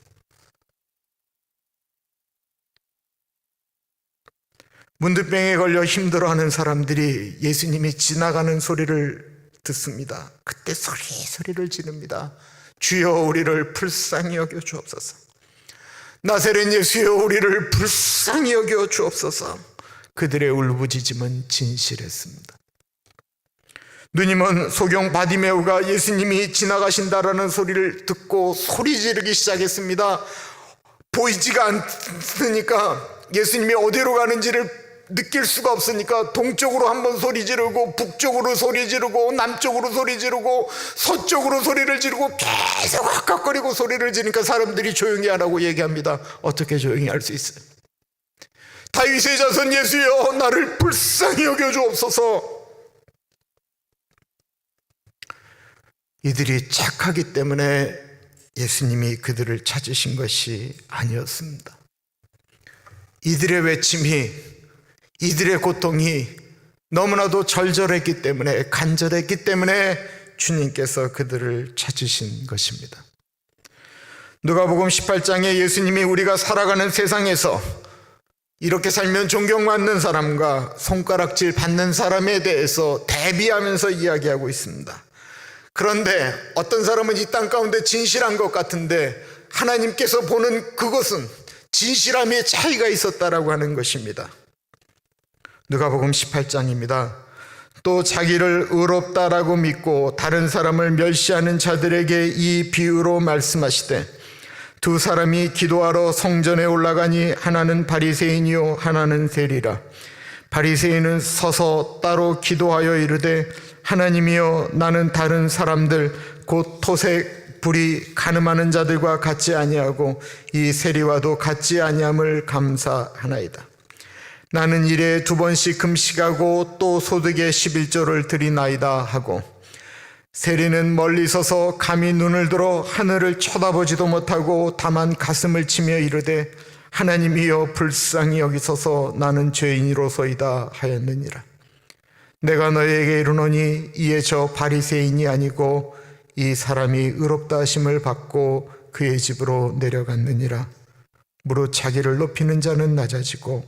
문득병에 걸려 힘들어하는 사람들이 예수님이 지나가는 소리를 듣습니다. 그때 소리를 지릅니다. 주여 우리를 불쌍히 여겨 주옵소서. 나사렛 예수여 우리를 불쌍히 여겨 주옵소서. 그들의 울부짖음은 진실했습니다. 누님은 소경 바디메오가 예수님이 지나가신다라는 소리를 듣고 소리 지르기 시작했습니다. 보이지가 않으니까 예수님이 어디로 가는지를 느낄 수가 없으니까 동쪽으로 한번 소리 지르고 북쪽으로 소리 지르고 남쪽으로 소리 지르고 서쪽으로 소리를 지르고 계속 왁왁거리고 소리를 지르니까 사람들이 조용히 하라고 얘기합니다. 어떻게 조용히 할 수 있어요? 다윗의 자손 예수여 나를 불쌍히 여겨 주옵소서. 이들이 착하기 때문에 예수님이 그들을 찾으신 것이 아니었습니다. 이들의 외침이, 이들의 고통이 너무나도 절절했기 때문에, 간절했기 때문에 주님께서 그들을 찾으신 것입니다. 누가복음 18장에 예수님이 우리가 살아가는 세상에서 이렇게 살면 존경받는 사람과 손가락질 받는 사람에 대해서 대비하면서 이야기하고 있습니다. 그런데 어떤 사람은 이 땅 가운데 진실한 것 같은데 하나님께서 보는 그것은 진실함의 차이가 있었다라고 하는 것입니다. 누가복음 18장입니다. 또 자기를 의롭다라고 믿고 다른 사람을 멸시하는 자들에게 이 비유로 말씀하시되 두 사람이 기도하러 성전에 올라가니 하나는 바리새인이요 하나는 세리라. 바리새인은 서서 따로 기도하여 이르되 하나님이여 나는 다른 사람들 곧 토색 불이 가늠하는 자들과 같지 아니하고 이 세리와도 같지 아니함을 감사하나이다. 나는 일에 2번씩 금식하고 또 소득의 11조를 드리나이다 하고 세리는 멀리 서서 감히 눈을 들어 하늘을 쳐다보지도 못하고 다만 가슴을 치며 이르되 하나님이여 불쌍히 여기소서 나는 죄인이로소이다 하였느니라. 내가 너희에게 이르노니 이에 저 바리새인이 아니고 이 사람이 의롭다 하심을 받고 그의 집으로 내려갔느니라. 무릇 자기를 높이는 자는 낮아지고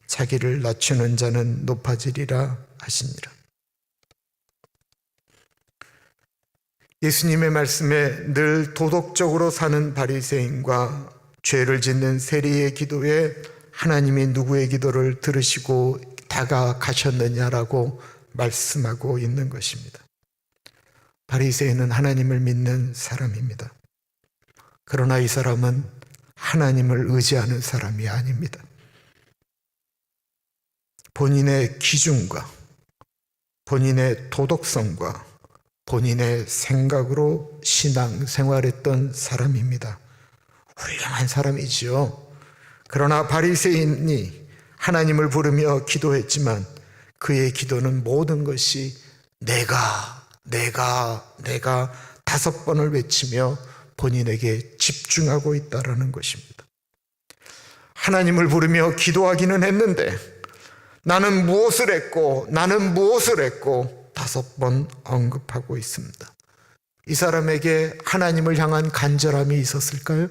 자기를 낮추는 자는 높아지리라 하시니라. 예수님의 말씀에 늘 도덕적으로 사는 바리새인과 죄를 짓는 세리의 기도에 하나님이 누구의 기도를 들으시고 다가가셨느냐라고 말씀하고 있는 것입니다. 바리새인은 하나님을 믿는 사람입니다. 그러나 이 사람은 하나님을 의지하는 사람이 아닙니다. 본인의 기준과 본인의 도덕성과 본인의 생각으로 신앙생활했던 사람입니다. 훌륭한 사람이지요. 그러나 바리새인이 하나님을 부르며 기도했지만 그의 기도는 모든 것이 내가 5번을 외치며 본인에게 집중하고 있다는 것입니다. 하나님을 부르며 기도하기는 했는데 나는 무엇을 했고 5번 언급하고 있습니다. 이 사람에게 하나님을 향한 간절함이 있었을까요?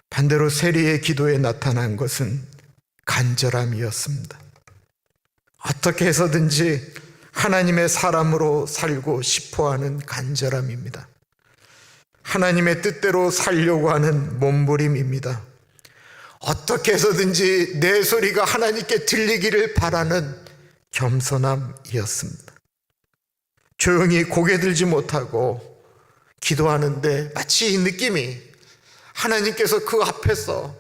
반대로 세리의 기도에 나타난 것은 간절함이었습니다. 어떻게 해서든지 하나님의 사람으로 살고 싶어하는 간절함입니다. 하나님의 뜻대로 살려고 하는 몸부림입니다. 어떻게 해서든지 내 소리가 하나님께 들리기를 바라는 겸손함이었습니다. 조용히 고개 들지 못하고 기도하는데 마치 이 느낌이 하나님께서 그 앞에서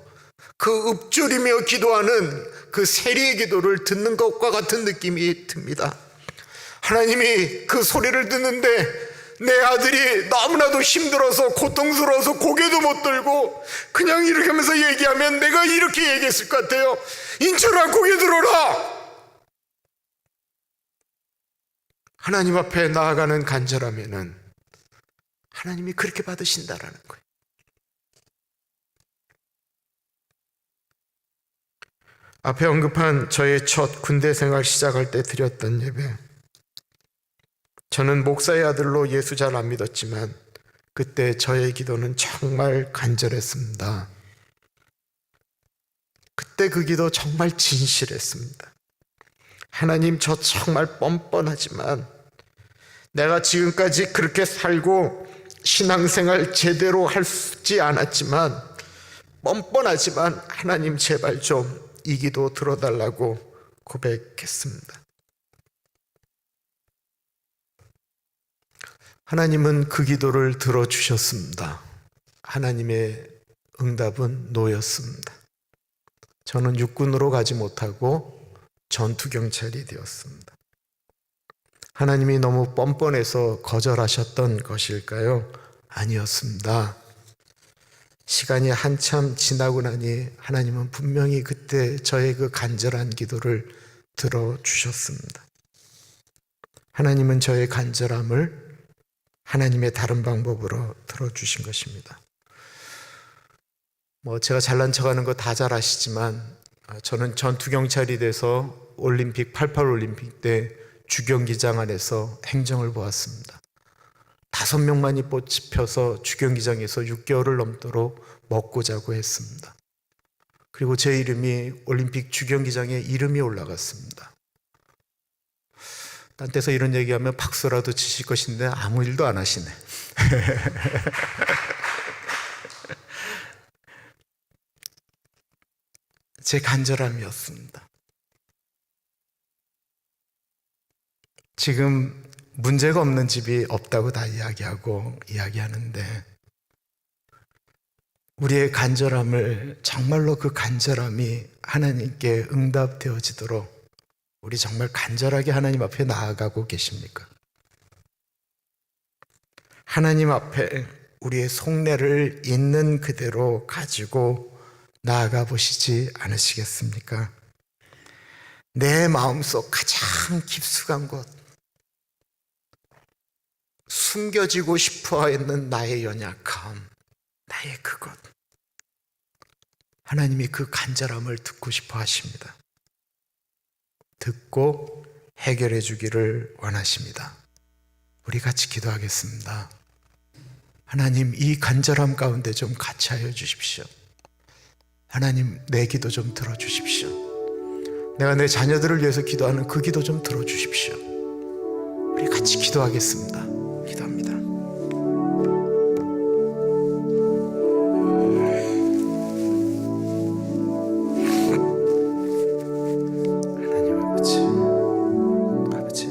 그 읊조리며 기도하는 그 세리의 기도를 듣는 것과 같은 느낌이 듭니다. 하나님이 그 소리를 듣는데 내 아들이 너무나도 힘들어서 고통스러워서 고개도 못 들고 그냥 이렇게 하면서 얘기하면 내가 이렇게 얘기했을 것 같아요. 인철아, 고개 들어라. 하나님 앞에 나아가는 간절함에는 하나님이 그렇게 받으신다라는 거예요. 앞에 언급한 저의 첫 군대 생활 시작할 때 드렸던 예배, 저는 목사의 아들로 예수 잘 안 믿었지만 그때 저의 기도는 정말 간절했습니다. 그때 그 기도 정말 진실했습니다. 하나님, 저 정말 뻔뻔하지만 내가 지금까지 그렇게 살고 신앙생활 제대로 하지 않았지만 뻔뻔하지만 하나님 제발 좀 이 기도 들어달라고 고백했습니다. 하나님은 그 기도를 들어주셨습니다. 하나님의 응답은 노였습니다. 저는 육군으로 가지 못하고 전투경찰이 되었습니다. 하나님이 너무 뻔뻔해서 거절하셨던 것일까요? 아니었습니다. 시간이 한참 지나고 나니 하나님은 분명히 그때 저의 그 간절한 기도를 들어주셨습니다. 하나님은 저의 간절함을 하나님의 다른 방법으로 들어주신 것입니다. 제가 잘난 척하는 거 다 잘 아시지만 저는 전투경찰이 돼서 올림픽 88 올림픽 때 주경기장 안에서 행정을 보았습니다. 5명만이 뽑혀서 주경기장에서 6개월을 넘도록 먹고 자고 했습니다. 그리고 제 이름이 올림픽 주경기장에 이름이 올라갔습니다. 딴 데서 이런 얘기하면 박수라도 치실 것인데 아무 일도 안 하시네. 제 간절함이었습니다. 지금 문제가 없는 집이 없다고 다 이야기하는데 우리의 간절함을 정말로 그 간절함이 하나님께 응답되어지도록 우리 정말 간절하게 하나님 앞에 나아가고 계십니까? 하나님 앞에 우리의 속내를 있는 그대로 가지고 나아가 보시지 않으시겠습니까? 내 마음속 가장 깊숙한 곳, 숨겨지고 싶어 했는 나의 연약함, 나의 그것, 하나님이 그 간절함을 듣고 싶어 하십니다. 듣고 해결해 주기를 원하십니다. 우리 같이 기도하겠습니다. 하나님, 이 간절함 가운데 좀 같이 하여 주십시오. 하나님, 내 기도 좀 들어주십시오. 내가 내 자녀들을 위해서 기도하는 그 기도 좀 들어주십시오. 우리 같이 기도하겠습니다. 기도합니다. 하나님 아버지, 주님 같이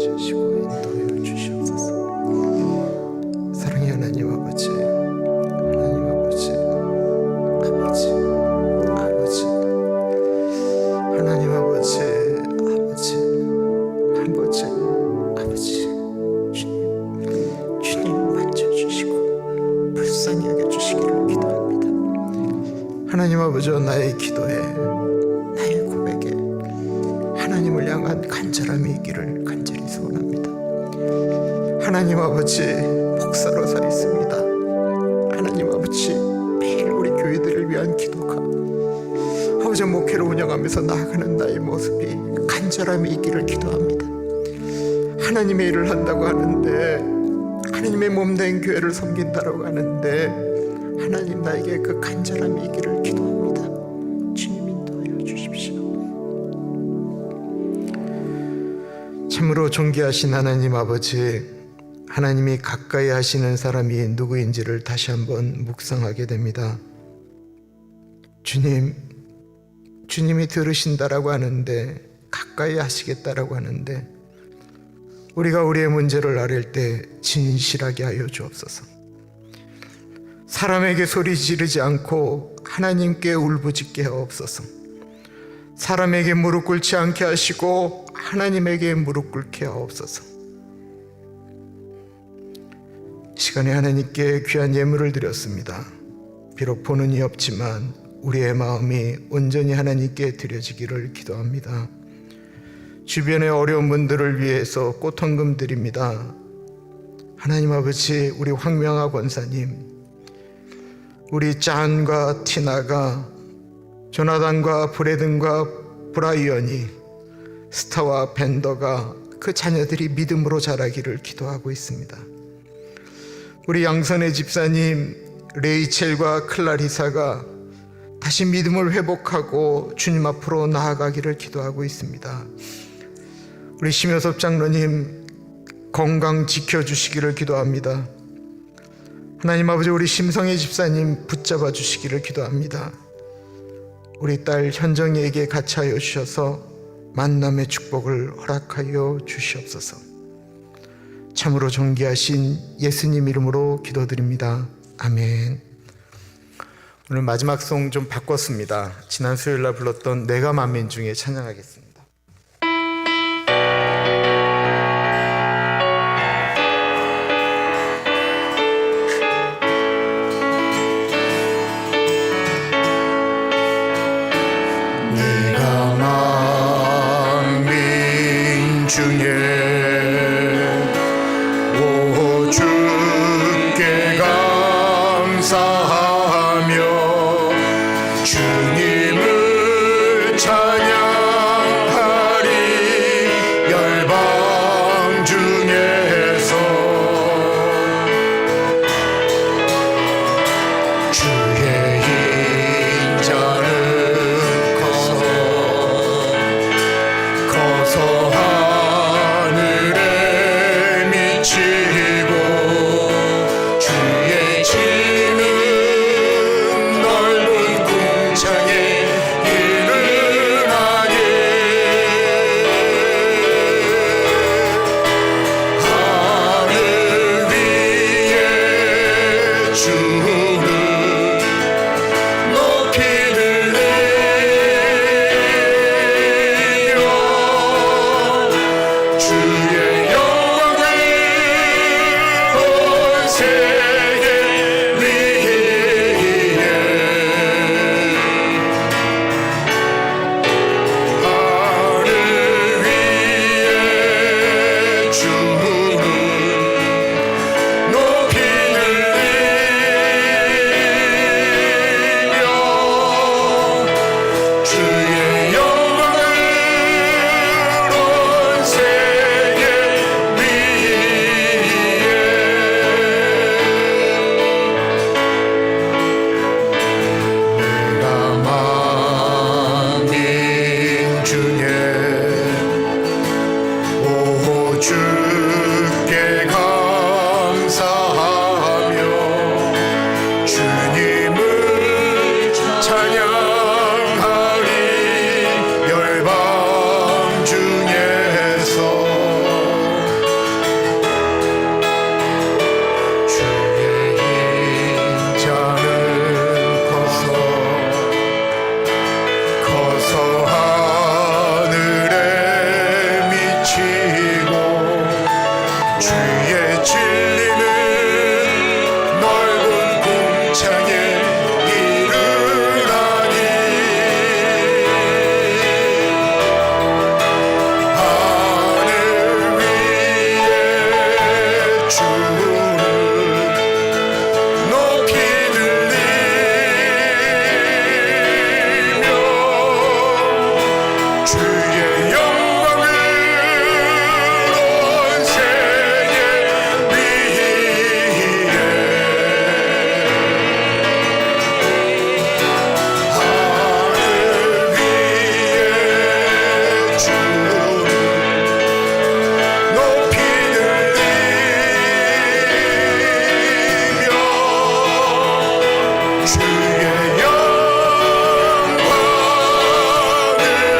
하시고 인도하여 주시옵소서. 사랑의 하나님 아버지, 하나님 아버지, 주님 만져주시고 불쌍히 여겨주시기를 기도합니다. 하나님 아버지, 나의 기도에, 나의 고백에 하나님을 향한 간절함이 있기를 간절히 소원합니다. 하나님 아버지, 목사로 서 있습니다. 하나님 아버지, 매일 우리 교회들을 위한 기도가, 아버지 목회를 운영하면서 나아가는 나의 모습이 간절함이 있기를 기도합니다. 하나님의 일을 한다고 하는데, 하나님의 몸된 교회를 섬긴다고 하는데, 하나님 나에게 그 간절함이 있기를 기도합니다. 주님 인도하여 주십시오. 참으로 존귀하신 하나님 아버지, 하나님이 가까이 하시는 사람이 누구인지를 다시 한번 묵상하게 됩니다. 주님이 들으신다라고 하는데, 가까이 하시겠다라고 하는데, 우리가 우리의 문제를 아뢰을 때 진실하게 하여 주옵소서. 사람에게 소리 지르지 않고 하나님께 울부짖게 하옵소서. 사람에게 무릎 꿇지 않게 하시고 하나님에게 무릎 꿇게 하옵소서. 시간에 하나님께 귀한 예물을 드렸습니다. 비록 보는 이 없지만 우리의 마음이 온전히 하나님께 드려지기를 기도합니다. 주변의 어려운 분들을 위해서 꽃헌금 드립니다. 하나님 아버지, 우리 황명아 권사님, 우리 짠과 티나가, 조나단과 브래든과 브라이언이, 스타와 벤더가, 그 자녀들이 믿음으로 자라기를 기도하고 있습니다. 우리 양선의 집사님 레이첼과 클라리사가 다시 믿음을 회복하고 주님 앞으로 나아가기를 기도하고 있습니다. 우리 심효섭 장로님 건강 지켜주시기를 기도합니다. 하나님 아버지, 우리 심성의 집사님 붙잡아 주시기를 기도합니다. 우리 딸 현정이에게 같이 하여 주셔서 만남의 축복을 허락하여 주시옵소서. 참으로 존귀하신 예수님 이름으로 기도드립니다. 아멘. 오늘 마지막 송 좀 바꿨습니다. 지난 수요일날 불렀던 내가 만민 중에 찬양하겠습니다. 내가 만민 중에 오 주께 감사하며 주님을 찬양하리. 열방 중에서 주의 인자는 커서 하늘에 미치고 주의 짐은 넓은 궁창에 이르나니 주의 영광을 온 세계 위에 하늘 위에 주 높이 들리며 주의 영광을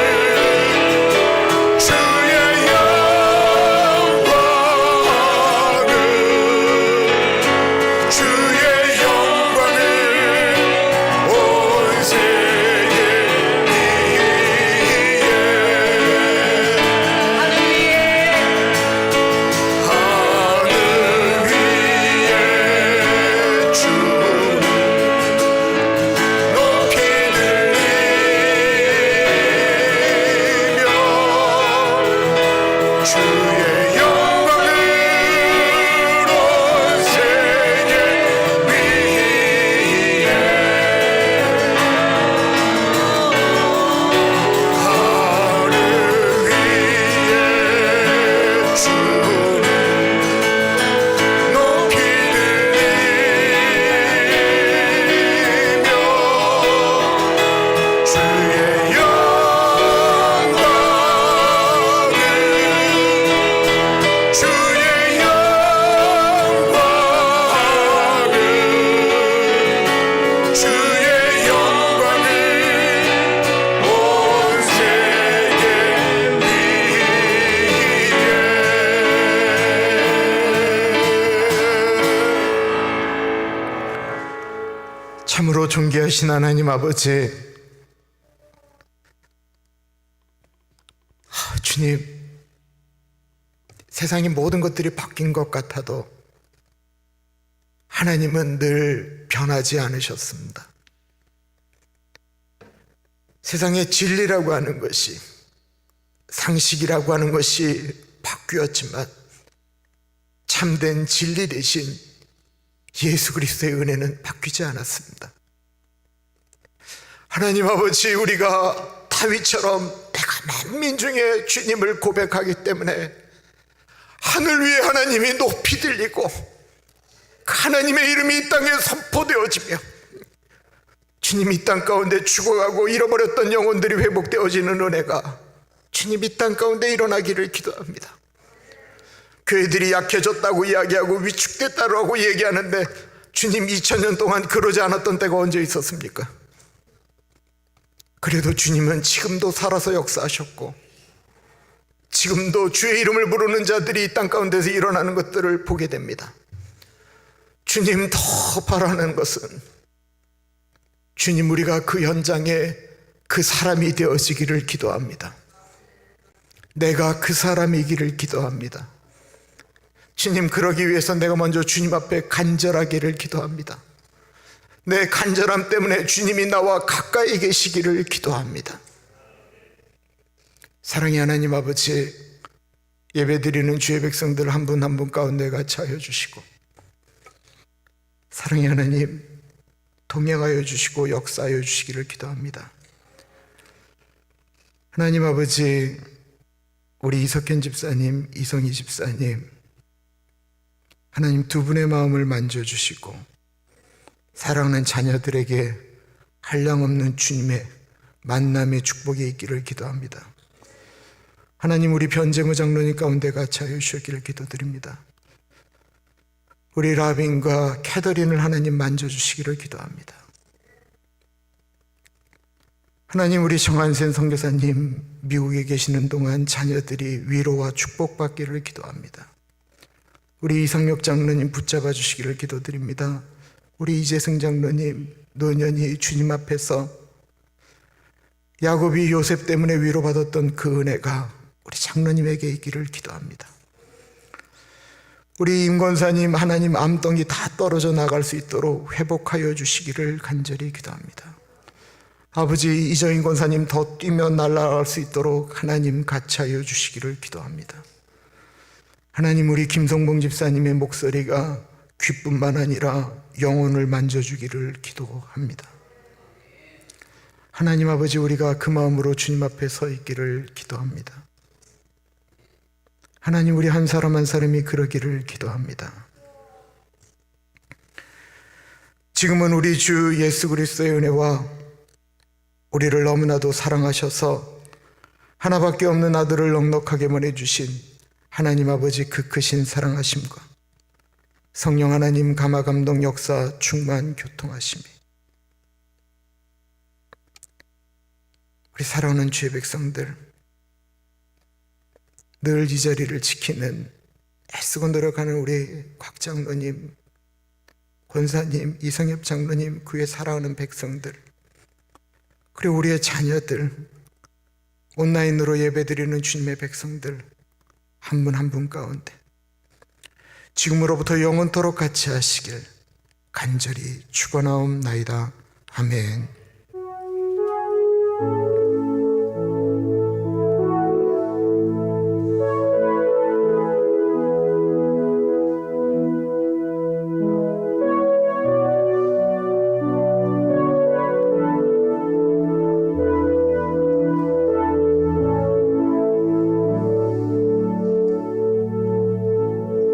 주의 영광을 주의 영광을 온 세계 위에 하늘 위에 주 높이 들리며 주의 영광을 온 세계 위에 하늘 위에 주 높이 들리며 주의 영광을 주의 영광을 주의 영광을 온 세계 위에 참으로 존귀하신 하나님 아버지, 주님, 세상의 모든 것들이 바뀐 것 같아도 하나님은 늘 변하지 않으셨습니다. 세상의 진리라고 하는 것이, 상식이라고 하는 것이 바뀌었지만 참된 진리 대신 예수 그리스도의 은혜는 바뀌지 않았습니다. 하나님 아버지, 우리가 다윗처럼 내가 만민 중에 주님을 고백하기 때문에 하늘 위에 하나님이 높이 들리고 하나님의 이름이 이 땅에 선포되어지며 주님 이 땅 가운데 죽어가고 잃어버렸던 영혼들이 회복되어지는 은혜가 주님 이 땅 가운데 일어나기를 기도합니다. 교회들이 약해졌다고 이야기하고 위축됐다고 하고 얘기하는데 주님 2000년 동안 그러지 않았던 때가 언제 있었습니까? 그래도 주님은 지금도 살아서 역사하셨고 지금도 주의 이름을 부르는 자들이 이 땅 가운데서 일어나는 것들을 보게 됩니다. 주님, 더 바라는 것은 주님, 우리가 그 현장에 그 사람이 되어지기를 기도합니다. 내가 그 사람이기를 기도합니다. 주님, 그러기 위해서 내가 먼저 주님 앞에 간절하기를 기도합니다. 내 간절함 때문에 주님이 나와 가까이 계시기를 기도합니다. 사랑의 하나님 아버지, 예배드리는 주의 백성들 한 분 한 분 가운데 같이 하여 주시고 사랑의 하나님 동행하여 주시고 역사하여 주시기를 기도합니다. 하나님 아버지, 우리 이석현 집사님, 이성희 집사님, 하나님 두 분의 마음을 만져주시고 사랑하는 자녀들에게 한량없는 주님의 만남의 축복이 있기를 기도합니다. 하나님, 우리 변재무 장로님 가운데 같이 하여 주시기를 기도드립니다. 우리 라빈과 캐더린을 하나님 만져주시기를 기도합니다. 하나님, 우리 정한센 선교사님 미국에 계시는 동안 자녀들이 위로와 축복받기를 기도합니다. 우리 이상혁 장로님 붙잡아 주시기를 기도드립니다. 우리 이재승 장로님 노년이 주님 앞에서 야곱이 요셉 때문에 위로받았던 그 은혜가 우리 장로님에게 있기를 기도합니다. 우리 임권사님, 하나님 암덩이 다 떨어져 나갈 수 있도록 회복하여 주시기를 간절히 기도합니다. 아버지, 이정인 권사님 더 뛰며 날아갈 수 있도록 하나님 같이 하여 주시기를 기도합니다. 하나님, 우리 김성봉 집사님의 목소리가 귀뿐만 아니라 영혼을 만져주기를 기도합니다. 하나님 아버지, 우리가 그 마음으로 주님 앞에 서 있기를 기도합니다. 하나님, 우리 한 사람 한 사람이 그러기를 기도합니다. 지금은 우리 주 예수 그리스도의 은혜와 우리를 너무나도 사랑하셔서 하나밖에 없는 아들을 넉넉하게 보내주신 하나님 아버지 그 크신 사랑하심과 성령 하나님 감화 감동 역사 충만 교통하심이 우리 사랑하는 주의 백성들 늘 이 자리를 지키는 애쓰고 노력하는 우리 곽 장로님, 권사님, 이성엽 장로님, 그의 사랑하는 백성들, 그리고 우리의 자녀들, 온라인으로 예배드리는 주님의 백성들 한 분 한 분 가운데 지금으로부터 영원토록 같이 하시길 간절히 축원하옵나이다. 아멘.